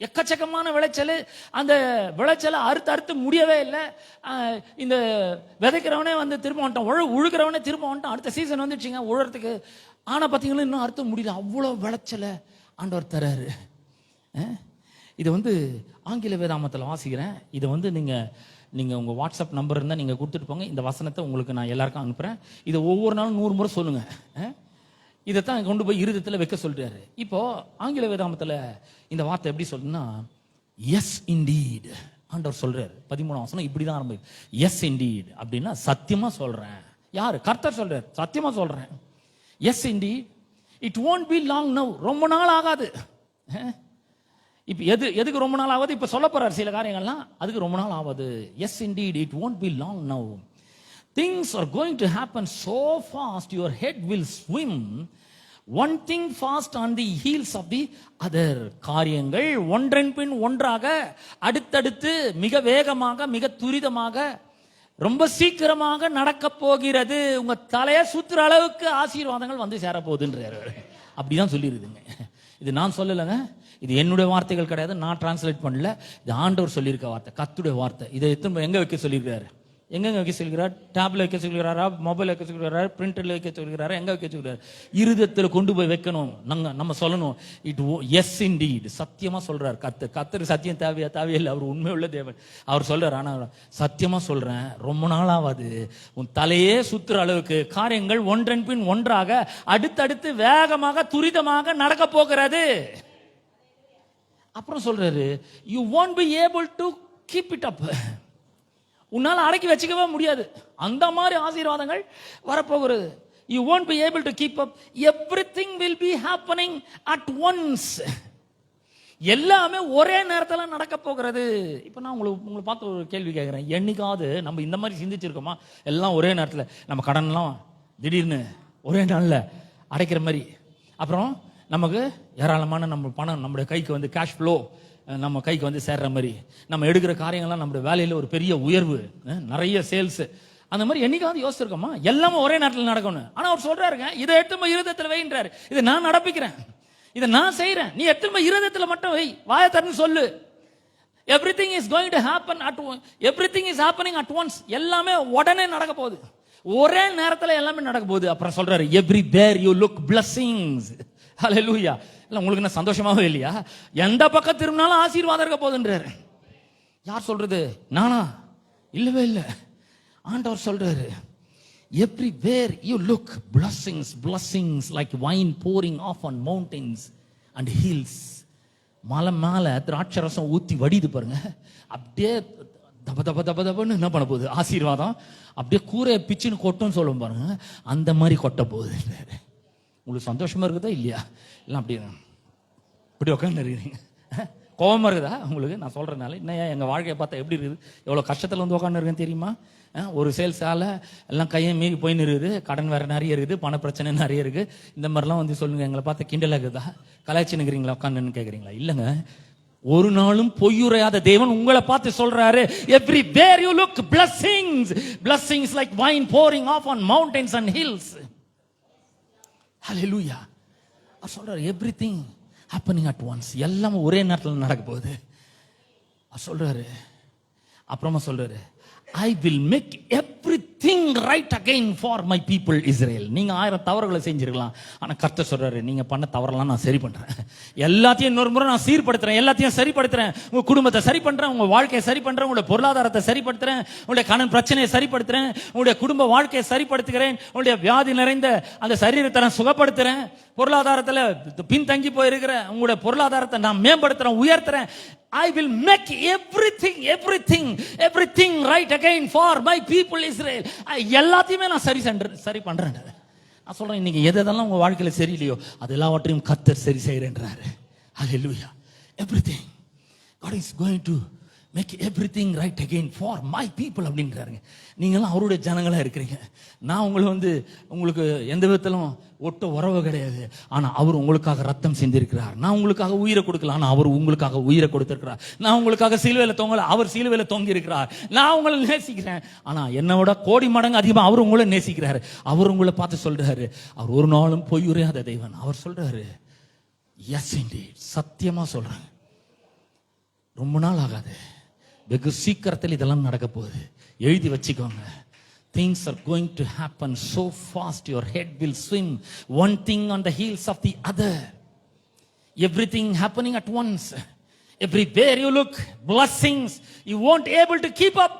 எக்கச்சக்கமான விளைச்சல். அந்த விளைச்சலை அறுத்து முடியவே இல்லை. இந்த விதைக்கிறவனே வந்து திரும்ப வந்துட்டான், உழுகிறவனே திரும்ப வந்துட்டான். அடுத்த சீசன் வந்துடுச்சுங்க உழறதுக்கு. ஆனால் பார்த்தீங்கன்னா இன்னும் அறுத்து முடியல. அவ்வளோ விளைச்சலை ஆண்டவர் தராரு. இதை வந்து ஆங்கில வேதாமத்தில் வாசிக்கிறேன். இதை வந்து நீங்கள் உங்கள் வாட்ஸ்அப் நம்பர் இருந்தால் நீங்கள் கொடுத்துட்டு போங்க. இந்த வசனத்தை உங்களுக்கு நான் எல்லாருக்கும் அனுப்புகிறேன். இதை ஒவ்வொரு நாளும் 100 முறை சொல்லுங்கள். இதைத்தான் கொண்டு போய் இருதயத்தில் வைக்க சொல்றாரு. இப்போ ஆங்கில வேதாமத்தில் இந்த வார்த்தை எப்படி சொல்லுன்னா, எஸ் இண்டீட் ஆண்டவர் சொல்றாரு. 13ஆம் வசனம் இப்படிதான் ஆரம்பிக்கும். எஸ் இண்டீட் அப்படின்னா சத்தியமா சொல்றேன். யாரு? கர்த்தர் சொல்றாரு. சத்தியமா சொல்றேன். Yes indeed, it won't be long now. ரொம்ப நாள் ஆகாது. இப்போ எதுக்கு ரொம்ப நாள் ஆகுது? இப்போ சொல்ல போறாரு சில காரியங்கள்லாம், அதுக்கு ரொம்ப நாள் ஆகாது. Yes indeed, it won't be long now. Things are going to happen so fast, your head will swim. One thing fast on the heels of the other. காரியங்கள் ஒன்றன் பின் ஒன்றாக அடுத்தடுத்து மிக வேகமாக, மிக துரிதமாக, ரொம்ப சீக்கிரமாக நடக்க போகிறது. உங்க தலையை சுத்துற அளவுக்கு ஆசீர்வாதங்கள் வந்து சேர போகுதுன்றாரு. அப்படிதான் சொல்லிருதுங்க. இது நான் சொல்லலைங்க, இது என்னுடைய வார்த்தைகள் கிடையாது, நான் டிரான்ஸ்லேட் பண்ணல. இது ஆண்டவர் சொல்லியிருக்க வார்த்தை, கர்த்தருடைய வார்த்தை. இதை எங்க வைக்க சொல்லியிருக்காரு? எங்கெங்க வைக்க சொல்கிறார்? டேப்ல வைக்க சொல்கிறாரா? மொபைல் வைக்க சொல்கிறாரா? பிரிண்டர்ல வைக்க சொல்கிறாரா? எங்க வைக்க சொல்கிறார்? இருதயத்தில் கொண்டு போய் வைக்கணும். நம்ம சொல்லணும். இட் எஸ் இண்டீட், சத்தியமா சொல்றார் கர்த்தர். சத்தியம் தேவையில்லை, அவர் உண்மை உள்ள தேவன். அவர் சொல்றார். ஆனா சத்தியமா சொல்றேன், ரொம்ப நாள் ஆகாது, உன் தலையே சுத்துற அளவுக்கு காரியங்கள் ஒன்றன் பின் ஒன்றாக அடுத்தடுத்து வேகமாக துரிதமாக நடக்க போகிறது. அப்புறம் சொல்றாரு, you won't be able to keep it up. உன்னால அடக்கி வச்சுக்கவே முடியாது. அந்த மாதிரி ஆசீர்வாதங்கள் வரப்போகிறது. You won't be able to keep up. Everything will be happening at once. எல்லாமே ஒரே நேரத்தில் நடக்க போகிறது. இப்போ நான் உங்களை பார்த்து ஒரு கேள்வி கேட்குறேன். என்னைக்காவது நம்ம இந்த மாதிரி சிந்திச்சிருக்கோமா? எல்லாம் ஒரே நேரத்தில், நம்ம கடன்லாம் திடீர்னு ஒரே நாளில் அடைக்கிற மாதிரி, அப்புறம் நமக்கு ஏராளமான நம்ம பணம் நம்முடைய கைக்கு வந்து கேஷ் ஃப்ளோ நம்ம கைக்கு வந்து சேர்ற மாதிரி, நம்ம எடுக்கிற காரியங்கள்லாம் நம்முடைய வேலையில் ஒரு பெரிய உயர்வு, நிறைய சேல்ஸ், அந்த மாதிரி என்னைக்காவது யோசிச்சிருக்கோமா? எல்லாமே ஒரே நேரத்தில் நடக்கணும். ஆனால் அவர் சொல்றாருங்க, இதை எடுத்து இருதயத்தில் வைன்றாரு. இதை நான் நடப்பிக்கிறேன், இதை நான் செய்யறேன், நீ எடுத்து இருதயத்தில் மட்டும் வை, வாயை திறந்து சொல்லு. Everything is going to happen at everything is happening at once. எல்லாமே உடனே நடக்க போகுது, ஒரே நேரத்தில் எல்லாமே நடக்க போகுது. அப்புறம் சொல்றாரு, எவ்ரிவேர் யூ லுக் பிளஸிங்ஸ். ஹல்லேலூயா. இல்ல உங்களுக்கு என்ன சந்தோஷமாவே இல்லையா? எந்த பக்கம் திரும்பினாலும் ஆசீர்வாதம் இருக்க போகுதுன்றாரு. யார் சொல்றது? நானா? இல்லவே இல்லை, ஆண்டவர் சொல்றாரு. Everywhere you look blessings, blessings like wine pouring off on mountains and hills. மலை மேல திராட்சரசம் ஊத்தி வடிது பாருங்க, அப்படியே தப தப தப தபன்னு என்ன பண்ண போகுது? ஆசீர்வாதம் அப்படியே கூரையை பிச்சுன்னு கொட்டும் சொல்லும் பாருங்க, அந்த மாதிரி கொட்ட போகுது. உங்களுக்கு சந்தோஷமா இருக்குதா இல்லையா? எல்லாம் அப்படி இப்படி உட்காந்து இருக்கிறீங்க. கோபமா இருக்குதா உங்களுக்கு நான் சொல்றதுனால? என்னையா எங்க வாழ்க்கையை பார்த்தா எப்படி இருக்குது? எவ்வளவு கஷ்டத்துல வந்து உட்காந்து இருக்கேன்னு தெரியுமா? ஒரு சேல்ஸ் ஆல எல்லாம் கையை மீறி போயின்னு இருக்குது, கடன் வேற நிறைய இருக்குது, பண பிரச்சனை நிறைய இருக்கு. இந்த மாதிரிலாம் வந்து சொல்லுங்க, எங்களை பார்த்தா கிண்டலா இருக்குதா, கலாய்ச்சினுக்கிறீங்களா உட்காந்துன்னு கேட்குறீங்களா? இல்லைங்க, ஒரு நாளும் பொய்யுரையாத தேவன் உங்களை பார்த்து சொல்றாரு, everywhere you look blessings, blessings like wine pouring off on mountains and hills. ஹல்லேலூயா. அவர் சொல்றாரு, எவ்ரிதிங் ஹேப்பனிங் அட் ஒன்ஸ், எல்லாமே ஒரே நேரத்தில் நடக்க போகுது. அவர் சொல்றாரு. அப்புறமா சொல்றாரு, I will make everything right again for my people Israel. நீங்க 1000 தவறுகளை செஞ்சிருக்கலாம், ஆனா கர்த்தர் சொல்றாரு, நீங்க பண்ண தவறெல்லாம் நான் சரி பண்றேன், எல்லாத்தையும் இன்னொரு முறை நான் சீர்படுத்துறேன், எல்லாத்தையும் சரிப்படுத்துறேன். உங்க குடும்பத்தை சரி பண்றேன், உங்க வாழ்க்கையை சரி பண்றேன், உங்களுடைய பொருளாதாரத்தை சரிப்படுத்துறேன், உங்களுடைய கடன் பிரச்சனையை சரிப்படுத்துறேன், உங்களுடைய குடும்ப வாழ்க்கையை சரிப்படுத்துகிறேன், உங்களுடைய வியாதி நிறைந்த அந்த சரீரத்தை நான் சுகப்படுத்துறேன், பொருளாதாரத்தில் பின்தங்கி போயிருக்கிற உங்களுடைய பொருளாதாரத்தை நான் மேம்படுத்துறேன், உயர்த்துறேன். I will make everything right again for my people Israel. எல்லாத்தையுமே நான் சரி பண்றேன். நான் சொல்றேன், இன்னைக்கு எதெல்லாம் உங்க வாழ்க்கையில சரியில்லையோ அது எல்லாவற்றையும் கர்த்தர் சரி செய்யறேன்றாரு. Hallelujah. Everything God is going to make everything right again for my people அப்படின்றாருங்க. நீங்களாம் அவருடைய ஜனங்களாக இருக்கிறீங்க. நான் உங்களுக்கு எந்த விதத்திலும் ஒட்ட உறவு கிடையாது. ஆனால் அவர் உங்களுக்காக ரத்தம் சிந்திருக்கிறார். நான் உங்களுக்காக உயிரை கொடுக்கல, ஆனால் அவர் உங்களுக்காக உயிரை கொடுத்திருக்கிறார். நான் உங்களுக்காக சிலுவையில் தொங்கல, அவர் சிலுவையில் தொங்கி இருக்கிறார். நான் உங்களை நேசிக்கிறேன், ஆனால் என்னோட கோடி மடங்கு அதிகமாக அவர் உங்களை நேசிக்கிறாரு. அவர் உங்களை பார்த்து சொல்றாரு, அவர் ஒரு நாளும் பொய்யுரையாத தெய்வன். அவர் சொல்றாரு, எஸ் இன்டீட், சத்தியமா சொல்றேன், ரொம்ப நாள் ஆகாது, வெகு சீக்கிரத்தில் இதெல்லாம் நடக்க போகுது. எழுதி வச்சுக்கோங்க. Things are going to happen so fast, your head will swim, one thing on the heels of the other. Everything happening at once. Everywhere you look, blessings, you won't able to keep up.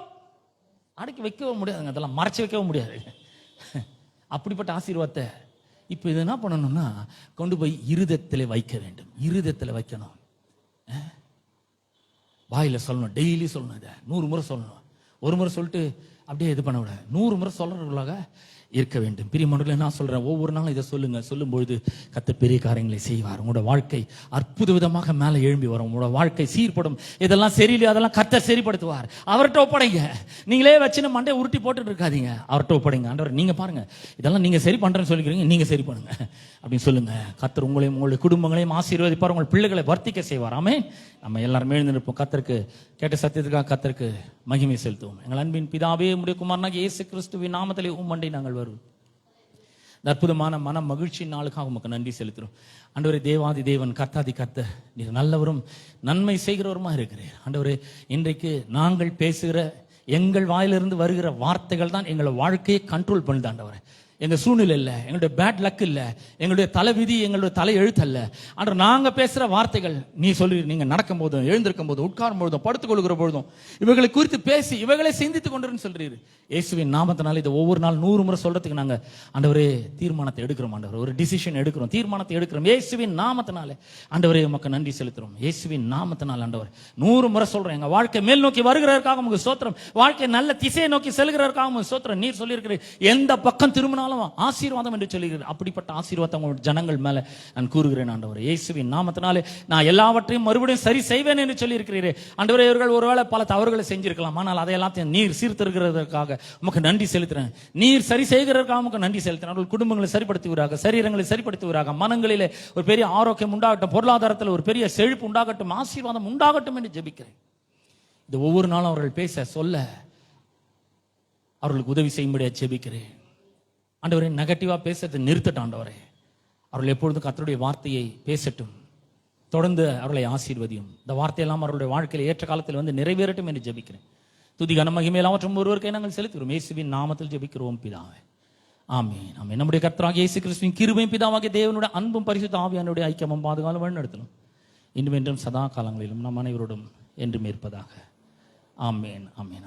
அடக்கி வைக்கவும் முடியாதுங்க, அதெல்லாம் மறைச்சு வைக்கவும் முடியாது. அப்படிப்பட்ட ஆசீர்வாதத்தை இப்போ இது என்ன பண்ணணும்னா, கொண்டு போய் இருதயத்தில் வைக்க வேண்டும். இருதயத்தில் வைக்கணும். வாயில் சொல்லணும், டெய்லி சொல்லணும். இதை 100 முறை சொல்லணும். ஒரு முறை சொல்லிட்டு அப்படியே இது பண்ண விட 100 முறை சொல்றவர்களாக இருக்க வேண்டும். பிரியமானவர்களே, நான் சொல்றேன், ஒவ்வொரு நாளும் இதை சொல்லுங்க. சொல்லும்பொழுது கர்த்தர் பெரிய காரியங்களை செய்வார். உங்களோட வாழ்க்கை அற்புத விதமாக மேலே எழும்பி வரும். உங்களோட வாழ்க்கை சீர்படும். இதெல்லாம் சரியில்லையா, அதெல்லாம் கர்த்தர் சரிப்படுத்துவார். அவர்கிட்ட ஒப்படைங்க. நீங்களே வச்சுன்னு மண்டே உருட்டி போட்டுட்டு இருக்காதீங்க. அவர்கிட்ட ஒப்படைங்க. ஆண்டவர், நீங்க பாருங்க, இதெல்லாம் நீங்க சரி பண்றேன்னு சொல்லிக்கிறீங்க, நீங்க சரி பண்ணுங்க அப்படின்னு சொல்லுங்க. கர்த்தர் உங்களையும் உங்களுடைய குடும்பங்களையும் ஆசீர்வதிப்பார். உங்கள் பிள்ளைகளை வர்த்திக்க செய்வார். ஆமென். நம்ம எல்லாரும் எழுந்து நிற்போம். கர்த்தருக்கு கேட்ட சத்தியத்துக்காக கர்த்தருக்கு மகிமை செலுத்துவோம். எங்கள் அன்பின் பிதாவே, உம்முடைய குமாரனாகிய இயேசு கிறிஸ்துவின் நாமத்திலே உம்மண்டை நாங்கள் வருவோம். இந்த அற்புதமான மன மகிழ்ச்சி நாளுக்காக உமக்கு நன்றி செலுத்துறோம். ஆண்டவரே, தேவாதி தேவன், கர்த்தாதி கர்த்தர், நீர் நல்லவரும் நன்மை செய்கிறவருமா இருக்கிறீர். ஆண்டவரே, இன்றைக்கு நாங்கள் பேசுகிற எங்கள் வாயிலிருந்து வருகிற வார்த்தைகள் தான் எங்களை வாழ்க்கையை கண்ட்ரோல் பண்ணுது. ஆண்டவரே, எங்க சூழ்நிலை இல்லை, எங்களுடைய பேட் லக் இல்லை, எங்களுடைய தலைவிதி, எங்களுடைய தலை எழுத்து அல்ல. ஆனால் நாங்கள் பேசுகிற வார்த்தைகள், நீ சொல்லி நீங்க நடக்கும் போதும், எழுந்திருக்கும் போதும், உட்காரும் பொழுதும், படுத்துக் கொள்கிற பொழுதும் இவைகளை குறித்து பேசி இவைகளை சிந்தித்துக் கொண்டிருன்னு சொல்றீரு. இயேசுவின் நாமத்தினால இதை ஒவ்வொரு நாள் 100 முறை சொல்றதுக்கு நாங்கள் ஆண்டவரே தீர்மானத்தை எடுக்கிறோம். ஆண்டவர், ஒரு டிசிஷன் எடுக்கிறோம், தீர்மானத்தை எடுக்கிறோம். இயேசுவின் நாமத்தினால ஆண்டவரே உமக்கு நன்றி செலுத்துறோம். இயேசுவின் நாமத்தினால ஆண்டவர் 100 முறை சொல்றோம். எங்க வாழ்க்கை மேல் நோக்கி வருகிறதற்காக உங்களுக்கு ஸ்தோத்திரம். வாழ்க்கை நல்ல திசையை நோக்கி செல்கிறதற்காக உங்களுக்கு ஸ்தோத்திரம். நீர் சொல்லியிருக்கிறீர், எந்த பக்கம் திரும்பினாலும் ஆசீர்வாதம் என்று சொல்லுகிறேன். அப்படிப்பட்ட ஆசீர்வாதம் உங்களுடைய ஜனங்கள் மேல நான் கூறுகிறேன். ஆண்டவரே, இயேசுவின் நாமத்தினாலே நான் எல்லாவற்றையும் மறுபடியும் சரி செய்வேன் என்று சொல்லி இருக்கிறீரே. ஆண்டவரே, இவர்கள் ஒருவேளை பல தவறுகளை செஞ்சிருக்கலாம், ஆனால் அதை எல்லாத்தையும் நீர் சீர்திருக்கிறதற்காக உமக்கு நன்றி செலுத்துறேன். நீர் சரி செய்கிறதற்காக உமக்கு நன்றி செலுத்துறேன். அவர்கள் குடும்பங்களை சரிப்படுத்துவீராக, சரீரங்களை சரிப்படுத்துவீராக, மனங்களிலே ஒரு பெரிய ஆரோக்கியம் உண்டாகட்டும், பொருளாதாரத்தில் ஒரு பெரிய செழிப்பு உண்டாகட்டும், ஆசீர்வாதம் உண்டாகட்டும் என்று ஜெபிக்கிறேன். இது ஒவ்வொரு நாளும் அவர்கள் பேச சொல்ல அவர்களுக்கு உதவி செய்யும்படியா ஜெபிக்கிறேன். ஆண்டவரே, நெகட்டிவா பேசுறது நிறுத்தட்டும். ஆண்டவரே, அவர்கள் எப்பொழுதும் கர்த்தருடைய வார்த்தையை பேசட்டும். தொடர்ந்து அவர்களை ஆசீர்வதியும். இந்த வார்த்தையெல்லாம் அவருடைய வாழ்க்கையில் ஏற்ற காலத்தில் வந்து நிறைவேறட்டும் என்று ஜெபிக்கிறேன். துதி கன மகிமை எல்லாவற்றும் ஒருவருக்கே நாங்கள் செலுத்துகிறோம். இயேசுவின் நாமத்தில் ஜெபிக்கிறோம் பிதாவே, ஆமென். ஆமென். நம்முடைய கர்த்தராகிய இயேசு கிறிஸ்துவின் கிருபையும் பிதாவாகிய தேவனுடைய அன்பும் பரிசுத்த ஆவியானுடைய ஐக்கியமும் பாதுகாவலும் வழிநடத்தலும் இன்றும் என்றும் சதா காலங்களிலும் நம் அனைவரோடும் என்றும் இருப்பதாக. ஆமென். ஆமென்.